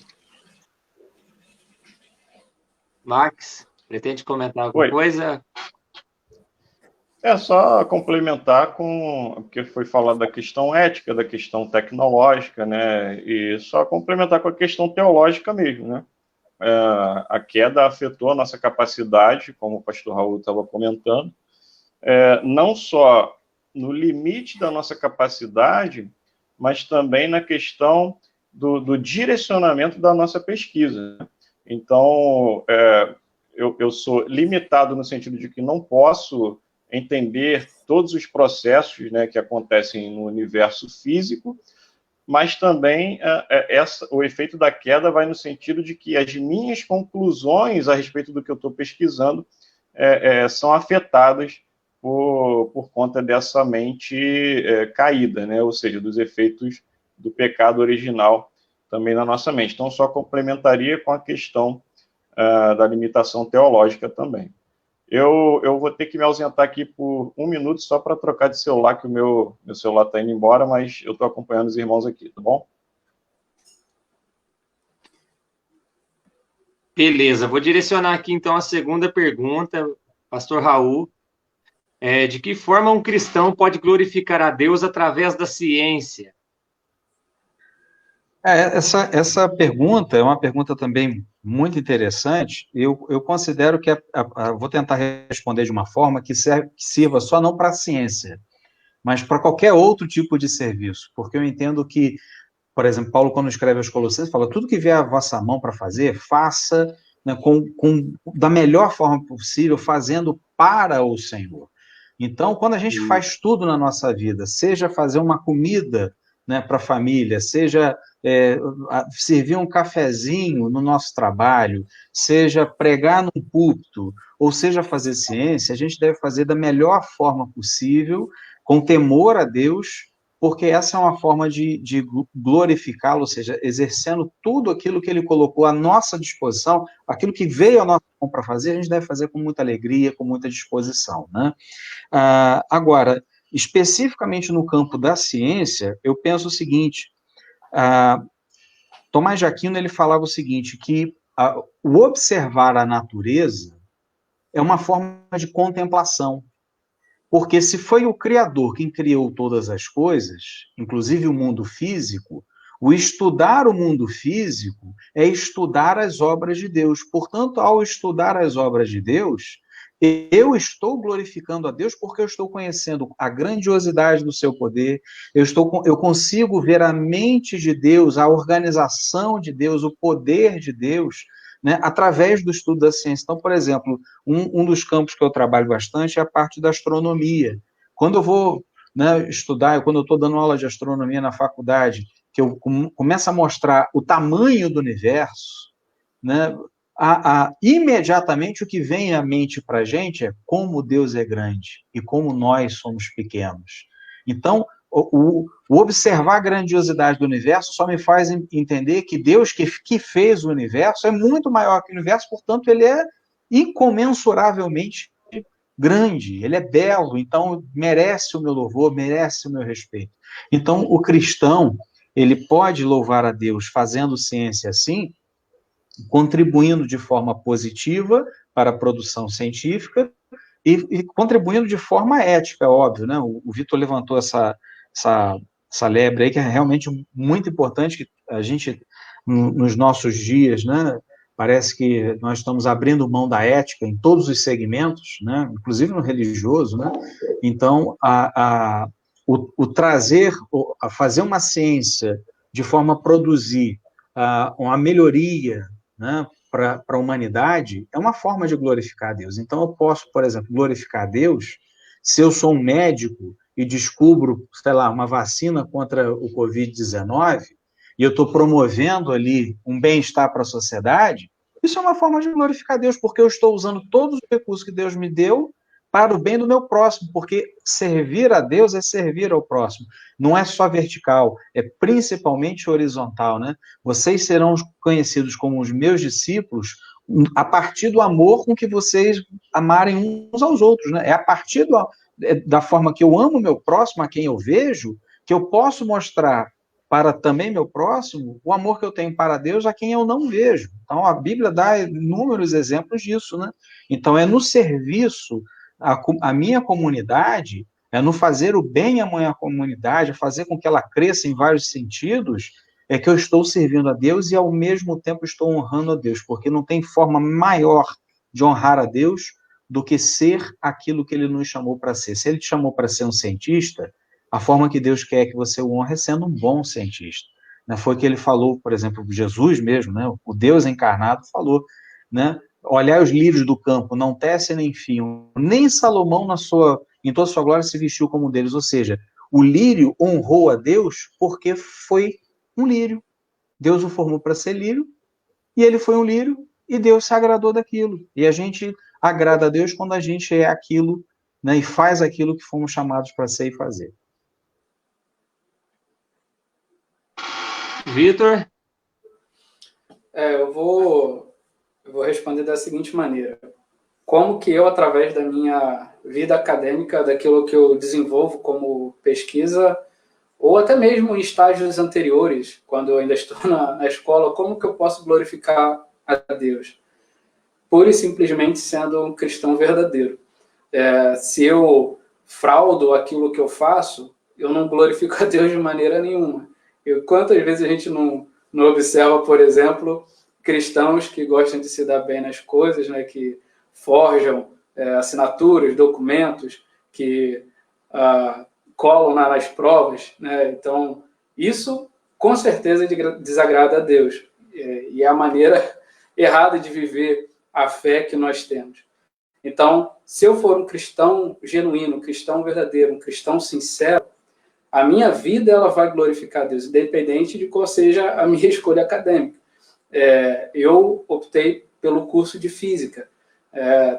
Max, pretende comentar alguma coisa? É só complementar com o que foi falado da questão ética, da questão tecnológica, né? E só complementar com a questão teológica mesmo, né? A queda afetou a nossa capacidade, como o pastor Raul estava comentando, não só no limite da nossa capacidade, mas também na questão do direcionamento da nossa pesquisa. Então, eu sou limitado no sentido de que não posso entender todos os processos, né, que acontecem no universo físico, mas também o efeito da queda vai no sentido de que as minhas conclusões a respeito do que eu estou pesquisando são afetadas por conta dessa mente caída, né? Ou seja, dos efeitos do pecado original também na nossa mente. Então, só complementaria com a questão da limitação teológica também. Eu vou ter que me ausentar aqui por 1 minuto só para trocar de celular, que o meu celular está indo embora, mas eu estou acompanhando os irmãos aqui, tá bom? Beleza, vou direcionar aqui então a segunda pergunta, pastor Raul. De que forma um cristão pode glorificar a Deus através da ciência? Essa pergunta é uma pergunta também muito interessante. Eu considero que vou tentar responder de uma forma que sirva só não para a ciência, mas para qualquer outro tipo de serviço, porque eu entendo que, por exemplo, Paulo, quando escreve aos Colossenses, fala: tudo que vier à vossa mão para fazer, faça, né, da melhor forma possível, fazendo para o Senhor. Então, quando a gente faz tudo na nossa vida, seja fazer uma comida, né, para a família, seja servir um cafezinho no nosso trabalho, seja pregar num púlpito, ou seja fazer ciência, a gente deve fazer da melhor forma possível, com temor a Deus, porque essa é uma forma de glorificá-lo, ou seja, exercendo tudo aquilo que ele colocou à nossa disposição, aquilo que veio à nossa mão para fazer, a gente deve fazer com muita alegria, com muita disposição, né? Agora, especificamente no campo da ciência, eu penso o seguinte: Tomás de Aquino, ele falava o seguinte, que o observar a natureza é uma forma de contemplação, porque se foi o Criador quem criou todas as coisas, inclusive o mundo físico, o estudar o mundo físico é estudar as obras de Deus. Portanto, ao estudar as obras de Deus, eu estou glorificando a Deus porque eu estou conhecendo a grandiosidade do seu poder, eu consigo ver a mente de Deus, a organização de Deus, o poder de Deus, né, através do estudo da ciência. Então, por exemplo, um dos campos que eu trabalho bastante é a parte da astronomia. Quando eu vou, né, estudar, quando eu estou dando aula de astronomia na faculdade, que eu começo a mostrar o tamanho do universo, né, imediatamente o que vem à mente para a gente é como Deus é grande e como nós somos pequenos. Então, o observar a grandiosidade do universo só me faz entender que Deus que fez o universo é muito maior que o universo, portanto, ele é incomensuravelmente grande, ele é belo, então merece o meu louvor, merece o meu respeito. Então, o cristão, ele pode louvar a Deus fazendo ciência assim, contribuindo de forma positiva para a produção científica e contribuindo de forma ética, óbvio, né? O Vitor levantou essa lebre aí, que é realmente muito importante, que a gente, nos nossos dias, né, parece que nós estamos abrindo mão da ética em todos os segmentos, né, inclusive no religioso, né? Então, o trazer, a fazer uma ciência de forma a produzir uma melhoria, né, para a humanidade é uma forma de glorificar a Deus. Então, eu posso, por exemplo, glorificar a Deus se eu sou um médico e descubro, sei lá, uma vacina contra o Covid-19 e eu estou promovendo ali um bem-estar para a sociedade. Isso é uma forma de glorificar a Deus, porque eu estou usando todos os recursos que Deus me deu para o bem do meu próximo, porque servir a Deus é servir ao próximo. Não é só vertical, é principalmente horizontal, né? Vocês serão conhecidos como os meus discípulos a partir do amor com que vocês amarem uns aos outros, né? É a partir da forma que eu amo o meu próximo, a quem eu vejo, que eu posso mostrar para também meu próximo o amor que eu tenho para Deus a quem eu não vejo. Então, a Bíblia dá inúmeros exemplos disso, né? Então, é no serviço a minha comunidade, é no fazer o bem à minha comunidade, fazer com que ela cresça em vários sentidos, é que eu estou servindo a Deus e, ao mesmo tempo, estou honrando a Deus, porque não tem forma maior de honrar a Deus do que ser aquilo que Ele nos chamou para ser. Se Ele te chamou para ser um cientista, a forma que Deus quer que você o honre é sendo um bom cientista. Foi o que Ele falou, por exemplo, Jesus mesmo, né? O Deus encarnado falou, né? Olhai os lírios do campo, não tecem nem fiam, nem Salomão em toda a sua glória se vestiu como um deles. Ou seja, o lírio honrou a Deus porque foi um lírio. Deus o formou para ser lírio, e ele foi um lírio, e Deus se agradou daquilo. E a gente agrada a Deus quando a gente é aquilo, né, e faz aquilo que fomos chamados para ser e fazer. Vitor? Eu vou responder da seguinte maneira. Como que eu, através da minha vida acadêmica, daquilo que eu desenvolvo como pesquisa, ou até mesmo em estágios anteriores, quando eu ainda estou na escola, como que eu posso glorificar a Deus? Pura e simplesmente sendo um cristão verdadeiro. Se eu fraudo aquilo que eu faço, eu não glorifico a Deus de maneira nenhuma. Quantas vezes a gente não observa, por exemplo, cristãos que gostam de se dar bem nas coisas, né, que forjam assinaturas, documentos, que colam nas provas, né? Então, isso com certeza desagrada a Deus. E é a maneira errada de viver a fé que nós temos. Então, se eu for um cristão genuíno, um cristão verdadeiro, um cristão sincero, a minha vida ela vai glorificar a Deus, independente de qual seja a minha escolha acadêmica. Eu optei pelo curso de física.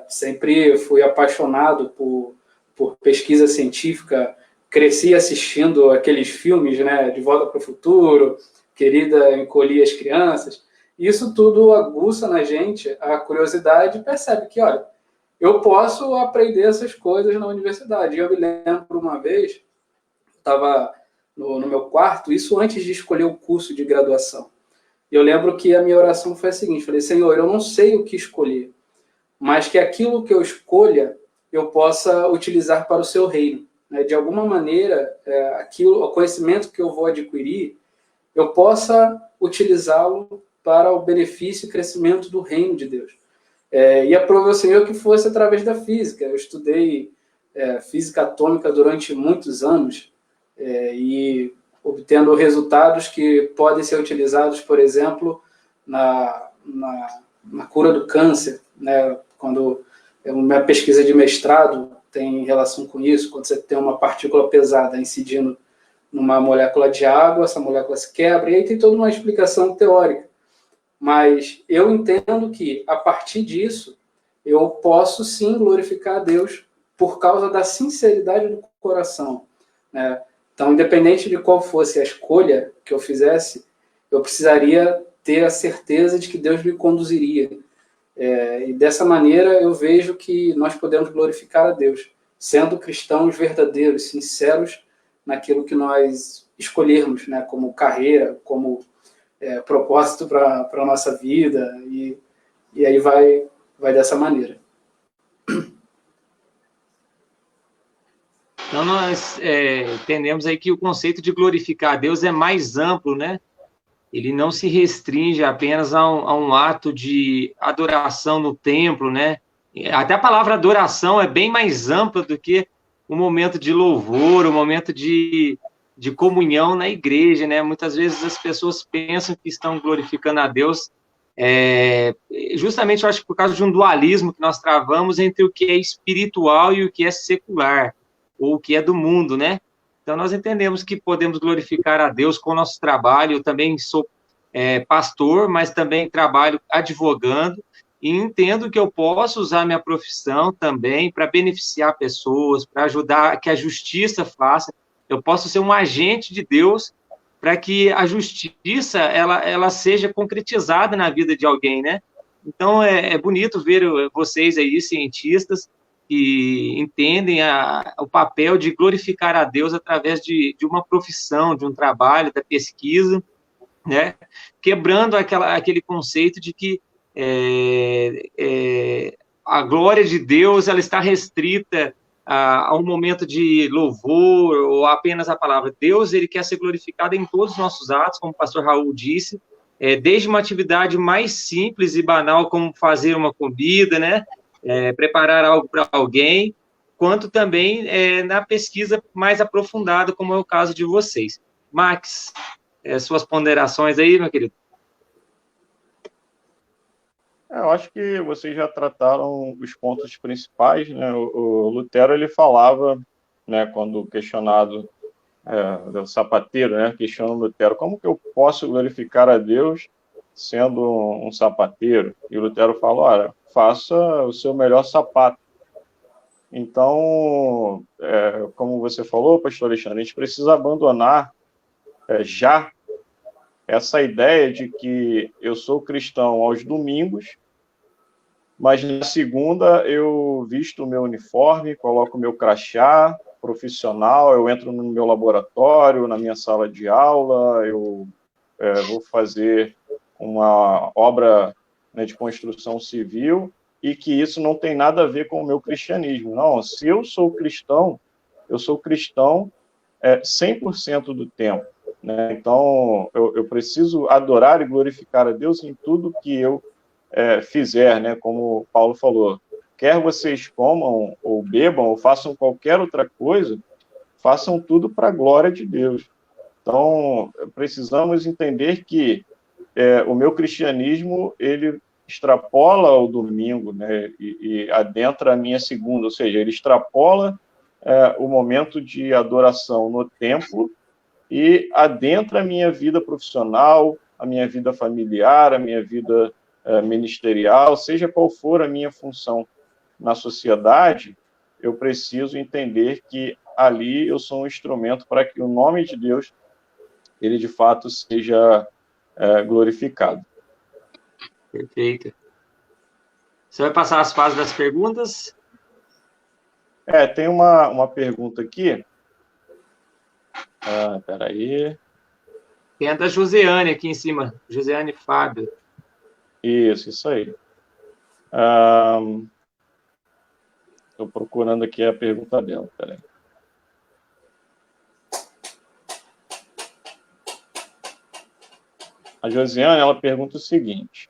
Sempre fui apaixonado por pesquisa científica, cresci assistindo aqueles filmes, né, De Volta para o Futuro, Querida, Encolhi as Crianças. Isso tudo aguça na gente a curiosidade e percebe que, olha, eu posso aprender essas coisas na universidade. Eu me lembro uma vez, estava no meu quarto, isso antes de escolher o curso de graduação. Eu lembro que a minha oração foi a seguinte, falei, Senhor, eu não sei o que escolher, mas que aquilo que eu escolha, eu possa utilizar para o seu reino. De alguma maneira, o conhecimento que eu vou adquirir, eu possa utilizá-lo para o benefício e crescimento do reino de Deus. E aprove ao Senhor que fosse através da física. Eu estudei física atômica durante muitos anos, e obtendo resultados que podem ser utilizados, por exemplo, na cura do câncer, né? Quando minha pesquisa de mestrado tem relação com isso, quando você tem uma partícula pesada incidindo numa molécula de água, essa molécula se quebra, e aí tem toda uma explicação teórica. Mas eu entendo que, a partir disso, eu posso sim glorificar a Deus por causa da sinceridade do coração, né? Então, independente de qual fosse a escolha que eu fizesse, eu precisaria ter a certeza de que Deus me conduziria. E dessa maneira eu vejo que nós podemos glorificar a Deus, sendo cristãos verdadeiros, sinceros naquilo que nós escolhermos, né, como carreira, como propósito para a nossa vida, e aí vai dessa maneira. Então, nós entendemos aí que o conceito de glorificar a Deus é mais amplo, né? Ele não se restringe apenas a um ato de adoração no templo, né? Até a palavra adoração é bem mais ampla do que o momento de louvor, o momento de comunhão na igreja, né? Muitas vezes as pessoas pensam que estão glorificando a Deus justamente, eu acho que por causa de um dualismo que nós travamos entre o que é espiritual e o que é secular, ou o que é do mundo, né? Então, nós entendemos que podemos glorificar a Deus com o nosso trabalho. Eu também sou pastor, mas também trabalho advogando, e entendo que eu posso usar minha profissão também para beneficiar pessoas, para ajudar que a justiça faça. Eu posso ser um agente de Deus para que a justiça ela seja concretizada na vida de alguém, né? Então, é bonito ver vocês aí, cientistas, que entendem o papel de glorificar a Deus através de uma profissão, de um trabalho, da pesquisa, né? Quebrando aquele conceito de que a glória de Deus ela está restrita a um momento de louvor ou apenas a palavra. Deus, ele quer ser glorificado em todos os nossos atos, como o pastor Raul disse, desde uma atividade mais simples e banal, como fazer uma comida, né? Preparar algo para alguém, quanto também na pesquisa mais aprofundada, como é o caso de vocês. Max, suas ponderações aí, meu querido? Eu acho que vocês já trataram os pontos principais, né? O Lutero, ele falava, né, quando questionado, o sapateiro, né, questiona o Lutero, como que eu posso glorificar a Deus sendo um sapateiro? E o Lutero fala, olha, faça o seu melhor sapato. Então, como você falou, pastor Alexandre, a gente precisa abandonar já essa ideia de que eu sou cristão aos domingos, mas na segunda eu visto o meu uniforme, coloco o meu crachá profissional, eu entro no meu laboratório, na minha sala de aula, eu vou fazer uma obra, né, de construção civil, e que isso não tem nada a ver com o meu cristianismo. Não, se eu sou cristão 100% do tempo, né? Então, eu preciso adorar e glorificar a Deus em tudo que eu fizer, né? Como Paulo falou, quer vocês comam ou bebam ou façam qualquer outra coisa, façam tudo para a glória de Deus. Então, precisamos entender que o meu cristianismo, ele extrapola o domingo, né? E adentra a minha segunda, ou seja, ele extrapola o momento de adoração no templo e adentra a minha vida profissional, a minha vida familiar, a minha vida ministerial, seja qual for a minha função na sociedade, eu preciso entender que ali eu sou um instrumento para que o nome de Deus, ele de fato seja glorificado. Perfeito. Você vai passar as fases das perguntas? Tem uma pergunta aqui. Peraí. Tem a da Josiane aqui em cima. Josiane Fábio. Isso aí. Estou procurando aqui a pergunta dela. Peraí. A Josiane, ela pergunta o seguinte.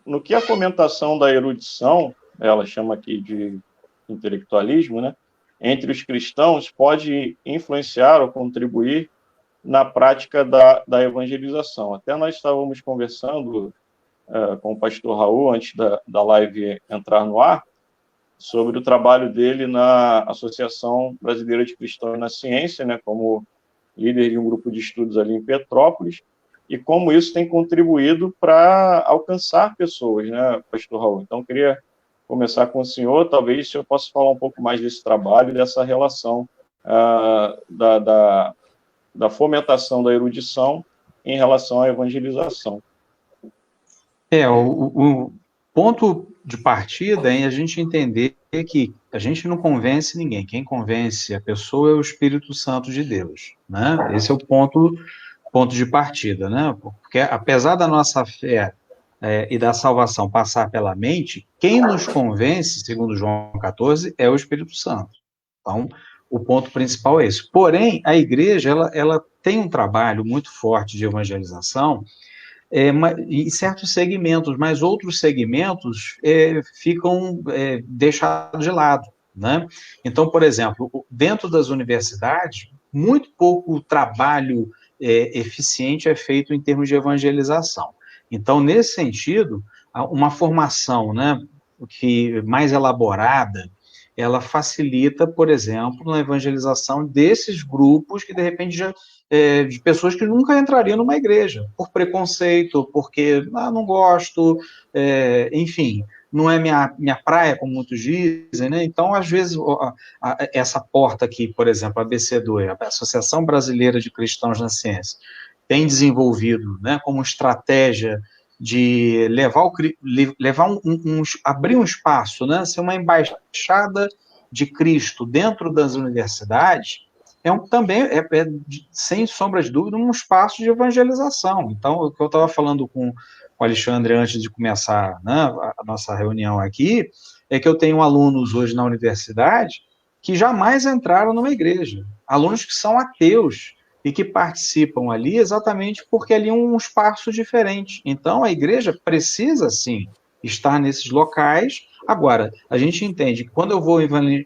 No que a fomentação da erudição, ela chama aqui de intelectualismo, né, entre os cristãos, pode influenciar ou contribuir na prática da evangelização. Até nós estávamos conversando com o pastor Raul, antes da live entrar no ar, sobre o trabalho dele na Associação Brasileira de Cristãos na Ciência, né, como líder de um grupo de estudos ali em Petrópolis, e como isso tem contribuído para alcançar pessoas, né, pastor Raul? Então, eu queria começar com o senhor, talvez o senhor possa falar um pouco mais desse trabalho, dessa relação da fomentação da erudição em relação à evangelização. O ponto de partida é a gente entender que a gente não convence ninguém, quem convence a pessoa é o Espírito Santo de Deus, né? Esse é o ponto de partida, né? Porque apesar da nossa fé e da salvação passar pela mente, quem nos convence, segundo João 14, é o Espírito Santo. Então, o ponto principal é esse. Porém, a igreja, ela tem um trabalho muito forte de evangelização em certos segmentos, mas outros segmentos ficam deixados de lado, né? Então, por exemplo, dentro das universidades, muito pouco trabalho eficiente é feito em termos de evangelização. Então, nesse sentido, uma formação, né, mais elaborada, ela facilita, por exemplo, na evangelização desses grupos que, de repente, de pessoas que nunca entrariam numa igreja, por preconceito, porque não gosto, enfim, não é minha praia, como muitos dizem, né? Então, às vezes, essa porta aqui, por exemplo, a ABC2, a Associação Brasileira de Cristãos na Ciência, tem desenvolvido, né, como estratégia de abrir um espaço, né, ser uma embaixada de Cristo dentro das universidades, também sem sombra de dúvida, um espaço de evangelização. Então, o que eu estava falando com o Alexandre antes de começar, né, a nossa reunião aqui, é que eu tenho alunos hoje na universidade que jamais entraram numa igreja, alunos que são ateus, e que participam ali exatamente porque ali é um espaço diferente. Então, a igreja precisa, sim, estar nesses locais. Agora, a gente entende que quando eu vou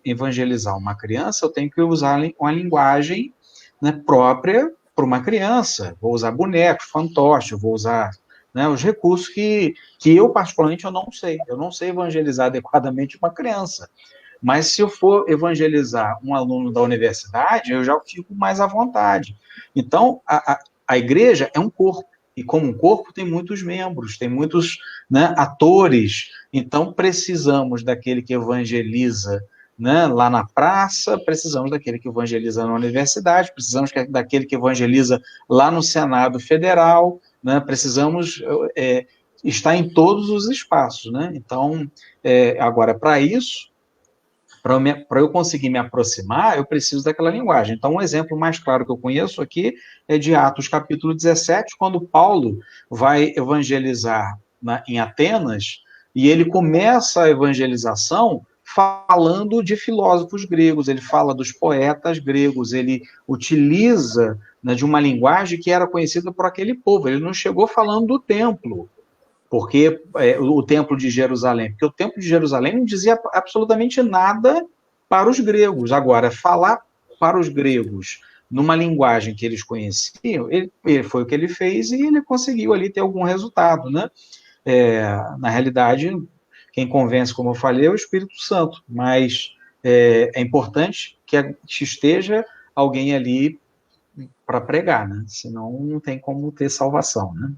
evangelizar uma criança, eu tenho que usar uma linguagem, né, própria para uma criança. Vou usar bonecos, fantoches, vou usar, né, os recursos que eu, particularmente, eu não sei. Eu não sei evangelizar adequadamente uma criança. Mas se eu for evangelizar um aluno da universidade, eu já fico mais à vontade. Então, a igreja é um corpo, e como um corpo tem muitos membros, tem muitos, né, atores. Então, precisamos daquele que evangeliza, né, lá na praça, precisamos daquele que evangeliza na universidade, precisamos daquele que evangeliza lá no Senado Federal, né, precisamos estar em todos os espaços. Né? Então, agora, para isso, para eu conseguir me aproximar, eu preciso daquela linguagem. Então, um exemplo mais claro que eu conheço aqui é de Atos, capítulo 17, quando Paulo vai evangelizar em Atenas, e ele começa a evangelização falando de filósofos gregos, ele fala dos poetas gregos, ele utiliza, né, de uma linguagem que era conhecida por aquele povo, ele não chegou falando do templo, porque o Templo de Jerusalém, porque o Templo de Jerusalém não dizia absolutamente nada para os gregos. Agora, falar para os gregos numa linguagem que eles conheciam, foi o que ele fez e ele conseguiu ali ter algum resultado, né? Na realidade, quem convence, como eu falei, é o Espírito Santo, mas é importante que esteja alguém ali para pregar, né? Senão não tem como ter salvação, né?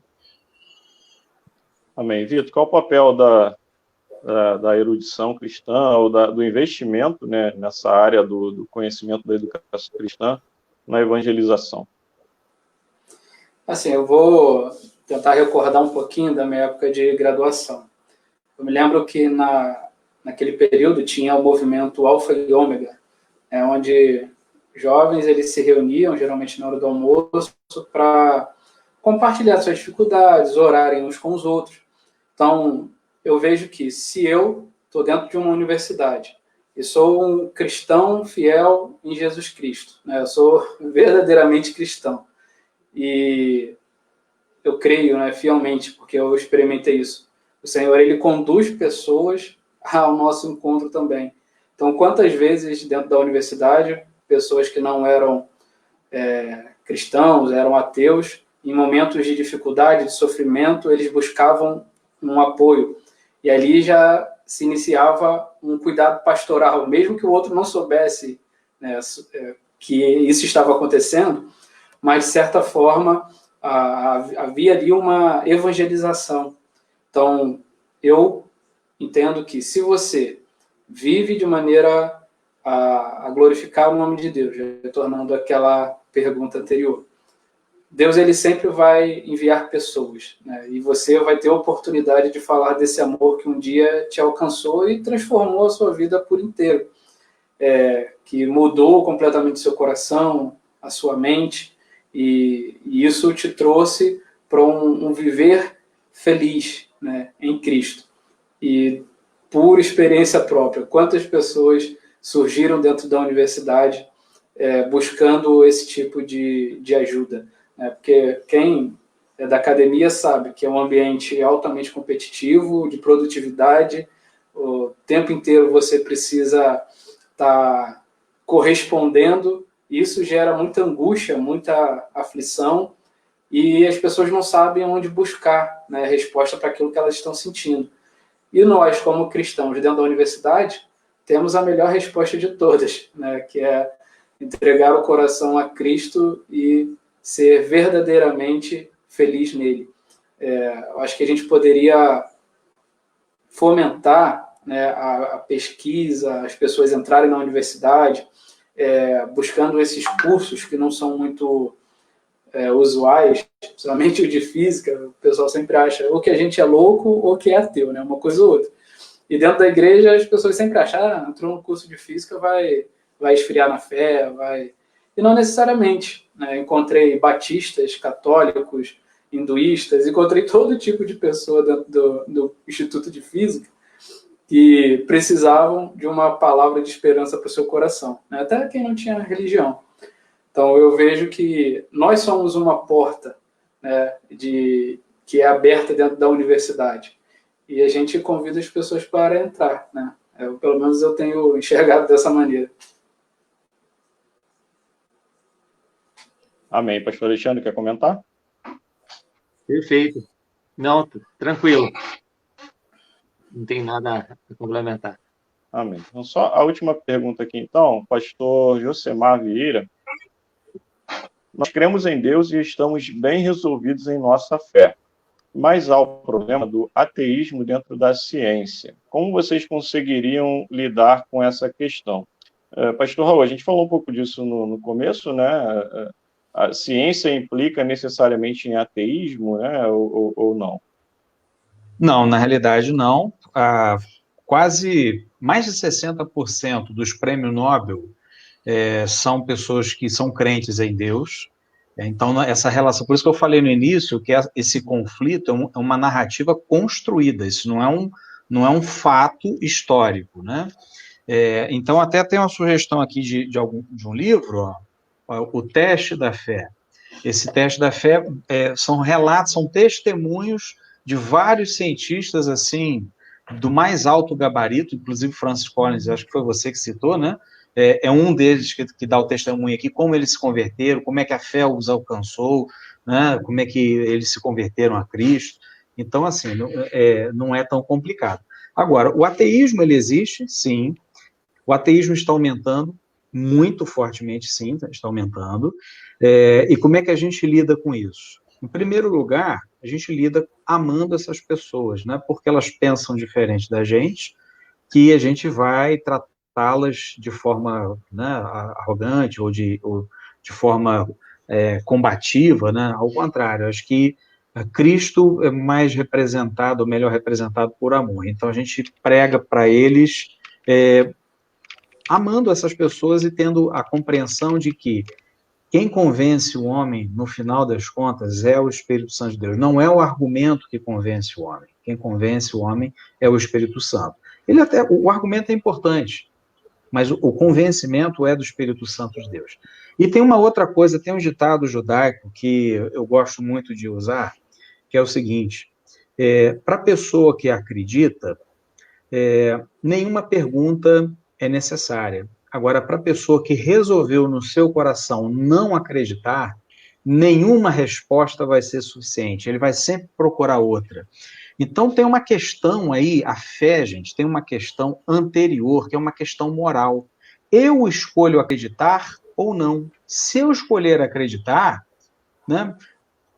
Amém. Vitor, qual o papel da erudição cristã ou do investimento, né, nessa área do conhecimento da educação cristã na evangelização? Assim, eu vou tentar recordar um pouquinho da minha época de graduação. Eu me lembro que naquele período tinha o movimento Alfa e Ômega, onde jovens eles se reuniam, geralmente na hora do almoço, para compartilhar suas dificuldades, orarem uns com os outros. Então, eu vejo que se eu estou dentro de uma universidade e sou um cristão fiel em Jesus Cristo, né? Eu sou verdadeiramente cristão, e eu creio, né, fielmente, porque eu experimentei isso. O Senhor, ele conduz pessoas ao nosso encontro também. Então, quantas vezes dentro da universidade, pessoas que não eram cristãos, eram ateus, em momentos de dificuldade, de sofrimento, eles buscavam um apoio. E ali já se iniciava um cuidado pastoral, mesmo que o outro não soubesse, né, que isso estava acontecendo, mas, de certa forma, havia ali uma evangelização. Então, eu entendo que se você vive de maneira a glorificar o nome de Deus, retornando àquela pergunta anterior, Deus ele sempre vai enviar pessoas, né? E você vai ter a oportunidade de falar desse amor que um dia te alcançou e transformou a sua vida por inteiro, que mudou completamente seu coração, a sua mente, e isso te trouxe para um viver feliz, né, em Cristo. E por experiência própria, quantas pessoas surgiram dentro da universidade buscando esse tipo de ajuda? Porque quem é da academia sabe que é um ambiente altamente competitivo, de produtividade, o tempo inteiro você precisa estar correspondendo, e isso gera muita angústia, muita aflição, e as pessoas não sabem onde buscar, né, resposta para aquilo que elas estão sentindo. E nós, como cristãos dentro da universidade, temos a melhor resposta de todas, né, que é entregar o coração a Cristo e ser verdadeiramente feliz nele. Eu acho que a gente poderia fomentar, né, a pesquisa, as pessoas entrarem na universidade, buscando esses cursos que não são muito usuais, principalmente o de física. O pessoal sempre acha ou que a gente é louco ou que é ateu, né, uma coisa ou outra. E dentro da igreja as pessoas sempre acham, entrou no curso de física, vai esfriar na fé, vai... E não necessariamente, né? Encontrei batistas, católicos, hinduístas, encontrei todo tipo de pessoa dentro do Instituto de Física que precisavam de uma palavra de esperança para o seu coração, né? Até quem não tinha religião. Então eu vejo que nós somos uma porta, né, que é aberta dentro da universidade, e a gente convida as pessoas para entrar, né? Pelo menos eu tenho enxergado dessa maneira. Amém. Pastor Alexandre, quer comentar? Perfeito. Não, tranquilo. Não tem nada a complementar. Amém. Então, só a última pergunta aqui, então, pastor Josemar Vieira. Nós cremos em Deus e estamos bem resolvidos em nossa fé, mas há o problema do ateísmo dentro da ciência. Como vocês conseguiriam lidar com essa questão? Pastor Raul, a gente falou um pouco disso no começo, né? A ciência implica necessariamente em ateísmo, né? Ou não? Não, na realidade não. Quase mais de 60% dos prêmios Nobel são pessoas que são crentes em Deus. Então, essa relação, por isso que eu falei no início que esse conflito é uma narrativa construída, isso não é um fato histórico, né? Então, até tem uma sugestão aqui de um livro, O Teste da Fé. Esse teste da fé são relatos, são testemunhos de vários cientistas, assim, do mais alto gabarito, inclusive Francis Collins, acho que foi você que citou, né? É um deles que dá o testemunho aqui, como eles se converteram, como é que a fé os alcançou, né? Como é que eles se converteram a Cristo. Então, assim, não é tão complicado. Agora, o ateísmo, ele existe, sim. O ateísmo está aumentando, muito fortemente, sim, está aumentando. E como é que a gente lida com isso? Em primeiro lugar, a gente lida amando essas pessoas, né? Porque elas pensam diferente da gente, que a gente vai tratá-las de forma, né, arrogante ou de forma combativa, né? Ao contrário, acho que Cristo é mais representado, ou melhor representado por amor. Então a gente prega para eles amando essas pessoas e tendo a compreensão de que quem convence o homem, no final das contas, é o Espírito Santo de Deus. Não é o argumento que convence o homem. Quem convence o homem é o Espírito Santo. O argumento é importante, mas o convencimento é do Espírito Santo de Deus. E tem uma outra coisa, tem um ditado judaico que eu gosto muito de usar, que é o seguinte: para a pessoa que acredita, nenhuma pergunta é necessária. Agora, para a pessoa que resolveu no seu coração não acreditar, nenhuma resposta vai ser suficiente, ele vai sempre procurar outra. Então, tem uma questão aí, a fé, gente, tem uma questão anterior, que é uma questão moral. Eu escolho acreditar ou não. Se eu escolher acreditar, né,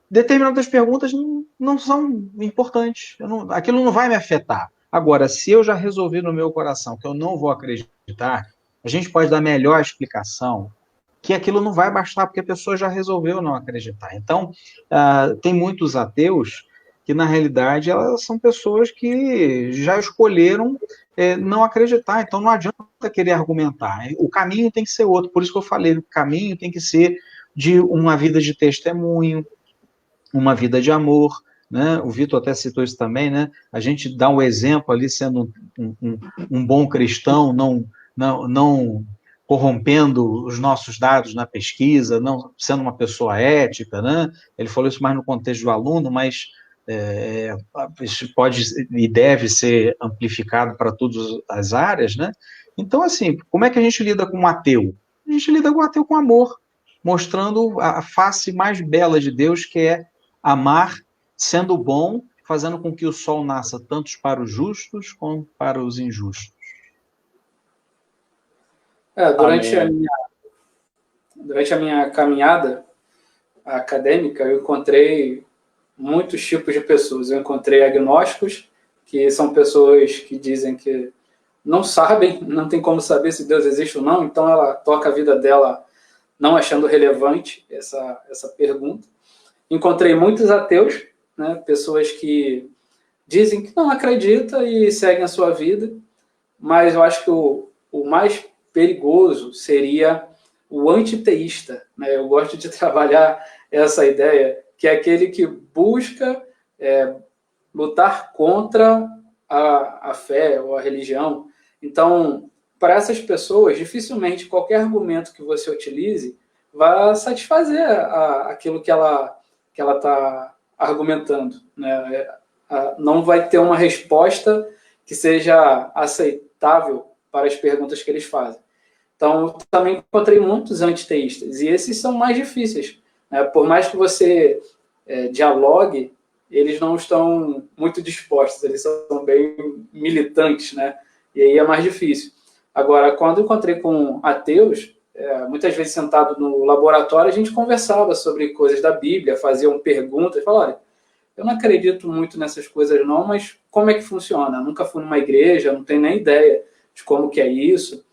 determinadas perguntas não são importantes, aquilo não vai me afetar. Agora, se eu já resolvi no meu coração que eu não vou acreditar, a gente pode dar a melhor explicação, que aquilo não vai bastar, porque a pessoa já resolveu não acreditar. Então, tem muitos ateus que, na realidade, elas são pessoas que já escolheram não acreditar. Então, não adianta querer argumentar. O caminho tem que ser outro. Por isso que eu falei, o caminho tem que ser de uma vida de testemunho, uma vida de amor, né? O Vitor até citou isso também, né? A gente dá um exemplo ali, sendo um bom cristão, não corrompendo os nossos dados na pesquisa, não sendo uma pessoa ética, né? Ele falou isso mais no contexto do aluno, mas isso pode e deve ser amplificado para todas as áreas, né? Então, assim, como é que a gente lida com um ateu? A gente lida com um ateu com amor. mostrando a face mais bela de Deus, que é amar, sendo bom, fazendo com que o sol nasça tanto para os justos como para os injustos. Durante a minha caminhada acadêmica, eu encontrei muitos tipos de pessoas. Eu encontrei agnósticos, que são pessoas que dizem que não sabem, não tem como saber se Deus existe ou não, então ela toca a vida dela não achando relevante essa pergunta. Encontrei muitos ateus, né, pessoas que dizem que não acreditam e seguem a sua vida, mas eu acho que o mais perigoso seria o antiteísta, né? Eu gosto de trabalhar essa ideia, que é aquele que busca lutar contra a fé ou a religião. Então, para essas pessoas, dificilmente qualquer argumento que você utilize vai satisfazer aquilo que ela está argumentando, né? Não vai ter uma resposta que seja aceitável para as perguntas que eles fazem. Então, eu também encontrei muitos antiteístas, e esses são mais difíceis, né? Por mais que você dialogue, eles não estão muito dispostos, eles são bem militantes, né? E aí é mais difícil. Agora, quando eu encontrei com ateus, muitas vezes sentado no laboratório, a gente conversava sobre coisas da Bíblia, faziam perguntas, falava, olha, eu não acredito muito nessas coisas não, mas como é que funciona? Eu nunca fui numa igreja, não tenho nem ideia de como que é isso.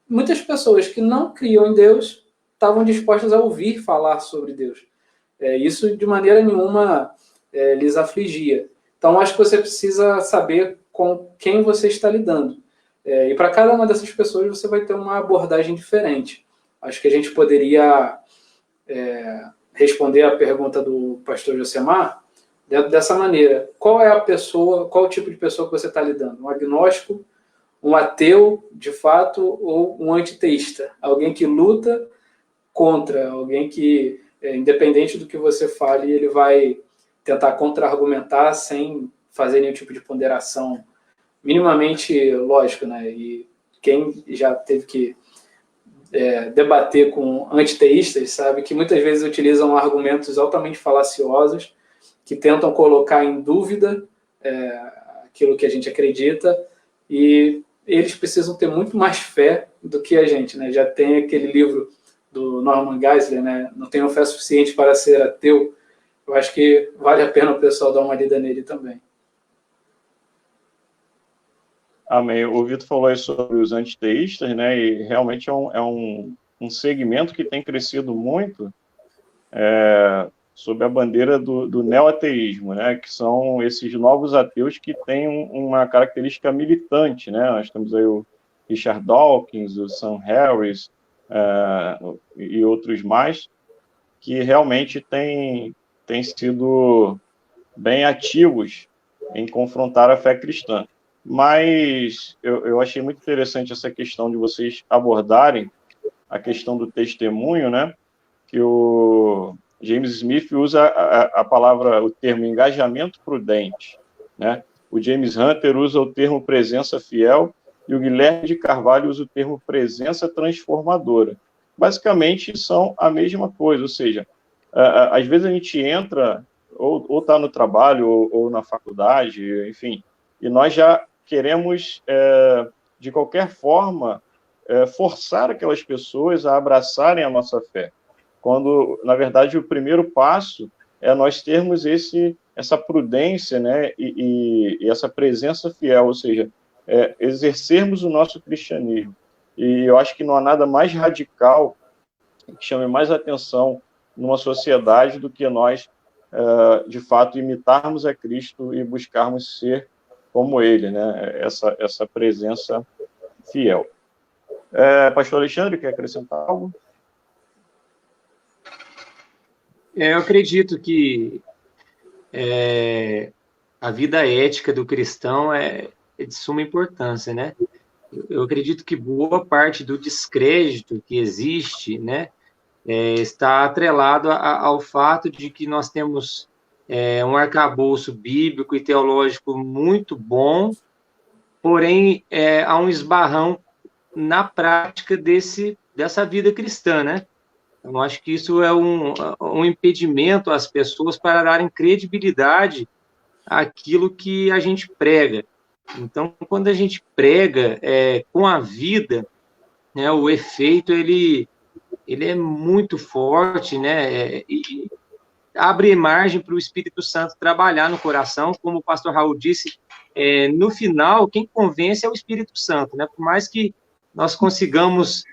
Muitas pessoas que não criam em Deus estavam dispostas a ouvir falar sobre Deus. Isso de maneira nenhuma lhes afligia. Então, acho que você precisa saber com quem você está lidando. E para cada uma dessas pessoas você vai ter uma abordagem diferente. Acho que a gente poderia responder a pergunta do pastor Josemar dessa maneira. Qual é a pessoa, qual o tipo de pessoa que você está lidando? Um agnóstico, um ateu, de fato, ou um antiteísta? Alguém que luta contra, alguém que, independente do que você fale, ele vai tentar contra-argumentar sem fazer nenhum tipo de ponderação minimamente lógica, né? E quem já teve que debater com antiteístas sabe que muitas vezes utilizam argumentos altamente falaciosos que tentam colocar em dúvida aquilo que a gente acredita, e eles precisam ter muito mais fé do que a gente, né? Já tem aquele livro do Norman Geisler, né? Não tenho fé suficiente para ser ateu. Eu acho que vale a pena o pessoal dar uma lida nele também. Amém. O Vitor falou aí sobre os antiteístas, né? E realmente é um segmento que tem crescido muito sob a bandeira do neoateísmo, né? Que são esses novos ateus que têm uma característica militante, né? Nós temos aí o Richard Dawkins, o Sam Harris e outros mais, que realmente têm sido bem ativos em confrontar a fé cristã. Mas eu achei muito interessante essa questão de vocês abordarem a questão do testemunho, né? Que o James Smith usa o termo engajamento prudente, né? O James Hunter usa o termo presença fiel e o Guilherme de Carvalho usa o termo presença transformadora. Basicamente são a mesma coisa, ou seja, às vezes a gente entra ou está no trabalho ou na faculdade, enfim, e nós já queremos, de qualquer forma, forçar aquelas pessoas a abraçarem a nossa fé, quando, na verdade, o primeiro passo é nós termos essa prudência, né, e essa presença fiel, ou seja, exercermos o nosso cristianismo. E eu acho que não há nada mais radical que chame mais atenção numa sociedade do que nós, de fato, imitarmos a Cristo e buscarmos ser como Ele, né? Essa presença fiel. Pastor Alexandre, quer acrescentar algo? Eu acredito que a vida ética do cristão é de suma importância, né? Eu acredito que boa parte do descrédito que existe, né, está atrelado ao fato de que nós temos um arcabouço bíblico e teológico muito bom, porém há um esbarrão na prática dessa vida cristã, né? Eu acho que isso é um impedimento às pessoas para darem credibilidade àquilo que a gente prega. Então, quando a gente prega com a vida, né, o efeito ele é muito forte, né, e abre margem para o Espírito Santo trabalhar no coração, como o pastor Raul disse, no final, quem convence é o Espírito Santo, né, por mais que nós consigamos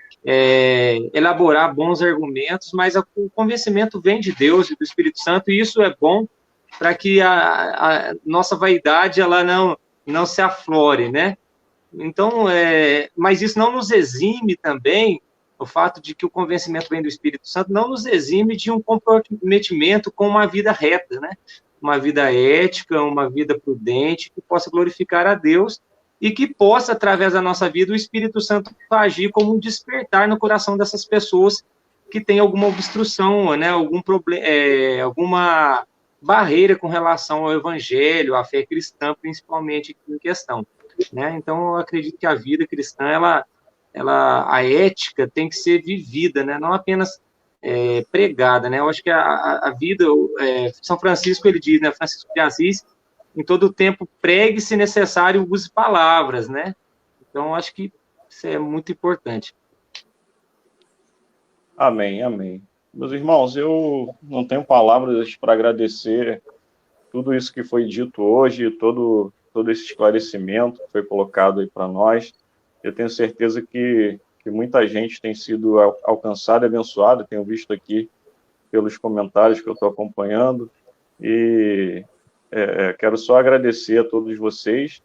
elaborar bons argumentos, mas o convencimento vem de Deus e do Espírito Santo, e isso é bom para que a nossa vaidade ela não se aflore, né? Então, mas isso não nos exime também, o fato de que o convencimento vem do Espírito Santo, não nos exime de um comprometimento com uma vida reta, né? Uma vida ética, uma vida prudente, que possa glorificar a Deus e que possa, através da nossa vida, o Espírito Santo agir como um despertar no coração dessas pessoas que têm alguma obstrução, né? Algum problema, alguma barreira com relação ao Evangelho, à fé cristã, principalmente em questão, né? Então, eu acredito que a vida cristã, a ética tem que ser vivida, né? Não apenas pregada, né? Eu acho que a vida, São Francisco, ele diz, né? Francisco de Assis, em todo tempo, pregue, se necessário, use palavras, né? Então, eu acho que isso é muito importante. Amém, amém. Meus irmãos, eu não tenho palavras para agradecer tudo isso que foi dito hoje, todo esse esclarecimento que foi colocado aí para nós. Eu tenho certeza que muita gente tem sido alcançada e abençoada, tenho visto aqui pelos comentários que eu estou acompanhando, e quero só agradecer a todos vocês,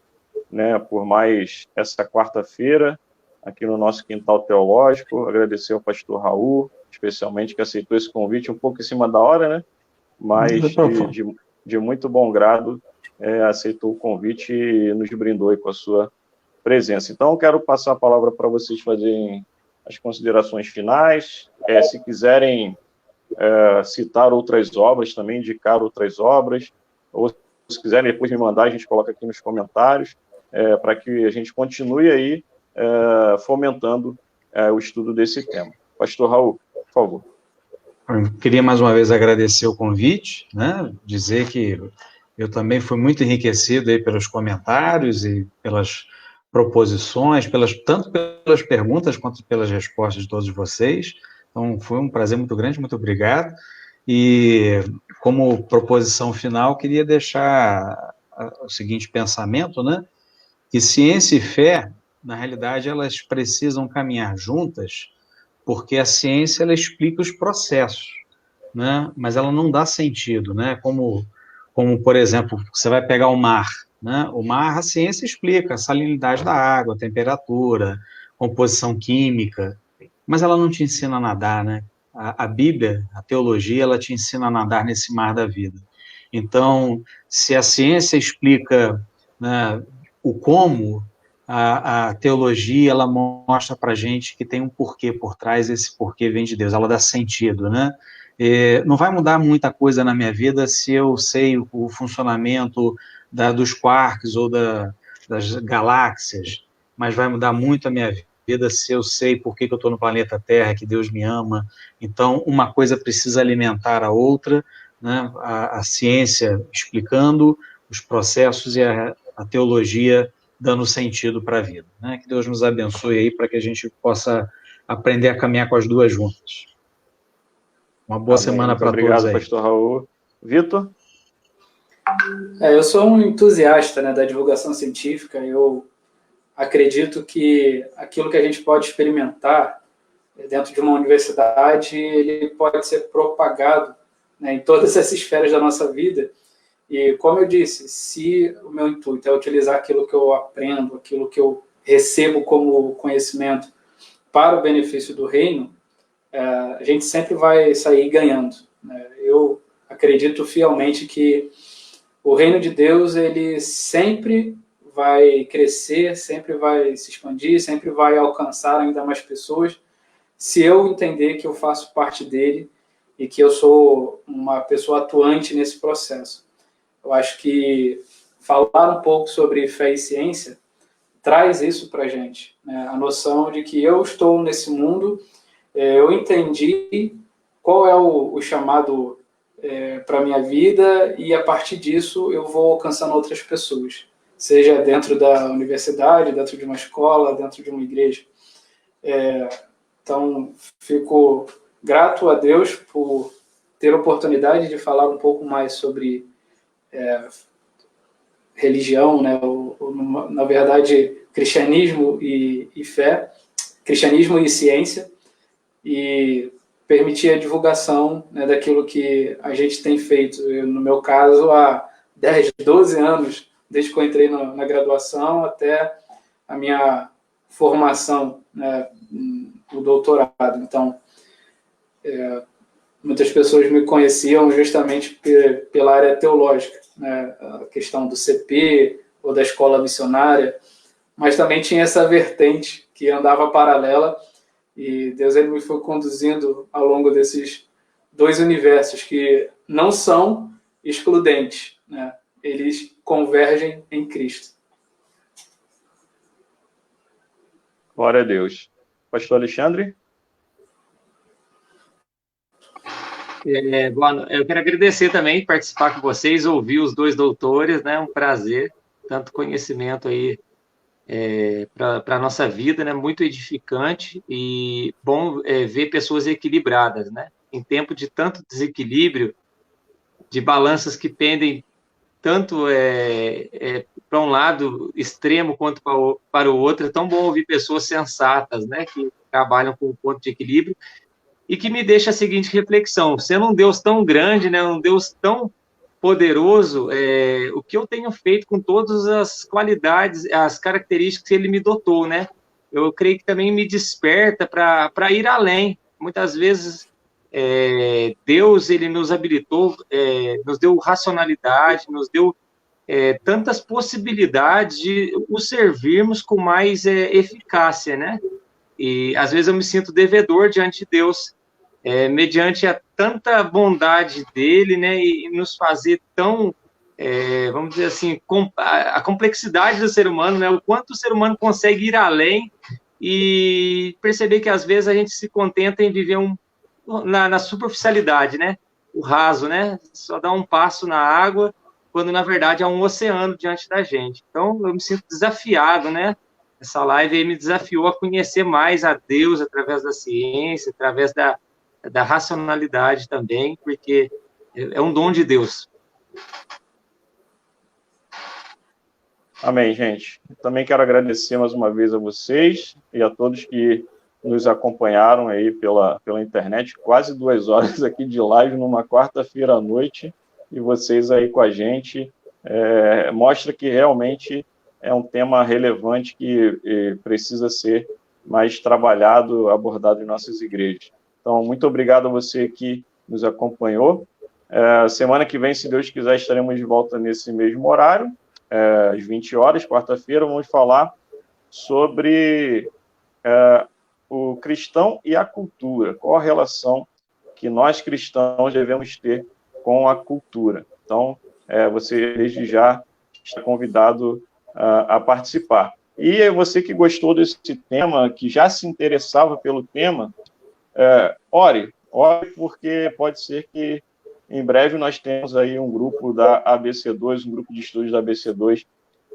né, por mais essa quarta-feira, aqui no nosso Quintal Teológico, agradecer ao pastor Raul, especialmente, que aceitou esse convite um pouco em cima da hora, né, mas de muito bom grado, aceitou o convite e nos brindou aí com a sua presença. Então, eu quero passar a palavra para vocês fazerem as considerações finais, se quiserem citar outras obras também, indicar outras obras, ou se quiserem depois me mandar, a gente coloca aqui nos comentários, para que a gente continue aí fomentando o estudo desse tema. Pastor Raul, por favor. Eu queria mais uma vez agradecer o convite, né? Dizer que eu também fui muito enriquecido aí pelos comentários e pelas proposições, tanto pelas perguntas quanto pelas respostas de todos vocês. Então, foi um prazer muito grande, muito obrigado. E, como proposição final, queria deixar o seguinte pensamento, né? Que ciência e fé, na realidade, elas precisam caminhar juntas, porque a ciência, ela explica os processos, né? Mas ela não dá sentido, né? Como, por exemplo, você vai pegar o mar, né? O mar, a ciência explica a salinidade da água, a temperatura, composição química, mas ela não te ensina a nadar, né? A Bíblia, a teologia, ela te ensina a nadar nesse mar da vida. Então, se a ciência explica, né, o como, a teologia, ela mostra para a gente que tem um porquê por trás, esse porquê vem de Deus, ela dá sentido, né? Não vai mudar muita coisa na minha vida se eu sei o funcionamento dos quarks ou das galáxias, mas vai mudar muito a minha vida se eu sei por que eu estou no planeta Terra, que Deus me ama. Então, uma coisa precisa alimentar a outra, né? A ciência explicando os processos e a teologia dando sentido para a vida, né? Que Deus nos abençoe aí para que a gente possa aprender a caminhar com as duas juntas. Uma boa semana para todos aí. Obrigado, pastor Raul. Vitor? Eu sou um entusiasta, né, da divulgação científica. Eu acredito que aquilo que a gente pode experimentar dentro de uma universidade, ele pode ser propagado, né, em todas as esferas da nossa vida. E, como eu disse, se o meu intuito é utilizar aquilo que eu aprendo, aquilo que eu recebo como conhecimento para o benefício do reino, a gente sempre vai sair ganhando, né? Eu acredito fielmente que o reino de Deus, ele sempre vai crescer, sempre vai se expandir, sempre vai alcançar ainda mais pessoas, se eu entender que eu faço parte dele e que eu sou uma pessoa atuante nesse processo. Eu acho que falar um pouco sobre fé e ciência traz isso para a gente, né? A noção de que eu estou nesse mundo, eu entendi qual é o chamado para a minha vida, e a partir disso eu vou alcançando outras pessoas, seja dentro da universidade, dentro de uma escola, dentro de uma igreja. Então, fico grato a Deus por ter a oportunidade de falar um pouco mais sobre religião, né? Na verdade, cristianismo e fé, cristianismo e ciência, e permitir a divulgação, né, daquilo que a gente tem feito. No meu caso, há 10, 12 anos, desde que eu entrei na graduação até a minha formação, né, no doutorado. Então, muitas pessoas me conheciam justamente pela área teológica, né, a questão do CP ou da escola missionária, mas também tinha essa vertente que andava paralela, e Deus ele me foi conduzindo ao longo desses dois universos que não são excludentes, né? Eles convergem em Cristo. Glória a Deus. Pastor Alexandre? Eu quero agradecer também, participar com vocês, ouvir os dois doutores, né? Um prazer, tanto conhecimento aí para a nossa vida, né? Muito edificante, e bom ver pessoas equilibradas, né? Em tempo de tanto desequilíbrio, de balanças que pendem tanto para um lado extremo quanto para o outro. É tão bom ouvir pessoas sensatas, né? Que trabalham com o ponto de equilíbrio, e que me deixa a seguinte reflexão: sendo um Deus tão grande, né? Um Deus tão poderoso, o que eu tenho feito com todas as qualidades, as características que ele me dotou, né? Eu creio que também me desperta para ir além. Muitas vezes Deus ele nos habilitou, nos deu racionalidade, nos deu tantas possibilidades de o servirmos com mais eficácia, né? E às vezes eu me sinto devedor diante de Deus, mediante a tanta bondade dele, né, e nos fazer tão, vamos dizer assim, a complexidade do ser humano, né, o quanto o ser humano consegue ir além, e perceber que às vezes a gente se contenta em viver na superficialidade, né, o raso, né, só dar um passo na água, quando na verdade há um oceano diante da gente. Então eu me sinto desafiado, né. Essa live aí me desafiou a conhecer mais a Deus através da ciência, através da racionalidade também, porque é um dom de Deus. Amém, gente. Também quero agradecer mais uma vez a vocês e a todos que nos acompanharam aí pela internet. Quase 2 horas aqui de live numa quarta-feira à noite, e vocês aí com a gente. Mostra que realmente é um tema relevante que precisa ser mais trabalhado, abordado em nossas igrejas. Então, muito obrigado a você que nos acompanhou. Semana que vem, se Deus quiser, estaremos de volta nesse mesmo horário, às 20 horas, quarta-feira. Vamos falar sobre o cristão e a cultura. Qual a relação que nós cristãos devemos ter com a cultura. Então, você desde já está convidado a participar. E você que gostou desse tema, que já se interessava pelo tema, ore, porque pode ser que em breve nós temos aí um grupo da ABC2, um grupo de estudos da ABC2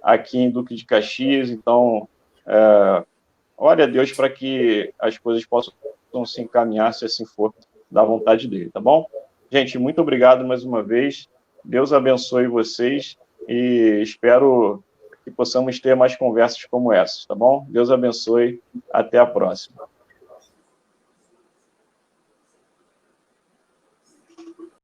aqui em Duque de Caxias. Então, ore a Deus para que as coisas possam se encaminhar, se assim for, da vontade dele, tá bom? Gente, muito obrigado mais uma vez. Deus abençoe vocês e espero que possamos ter mais conversas como essas, tá bom? Deus abençoe. Até a próxima.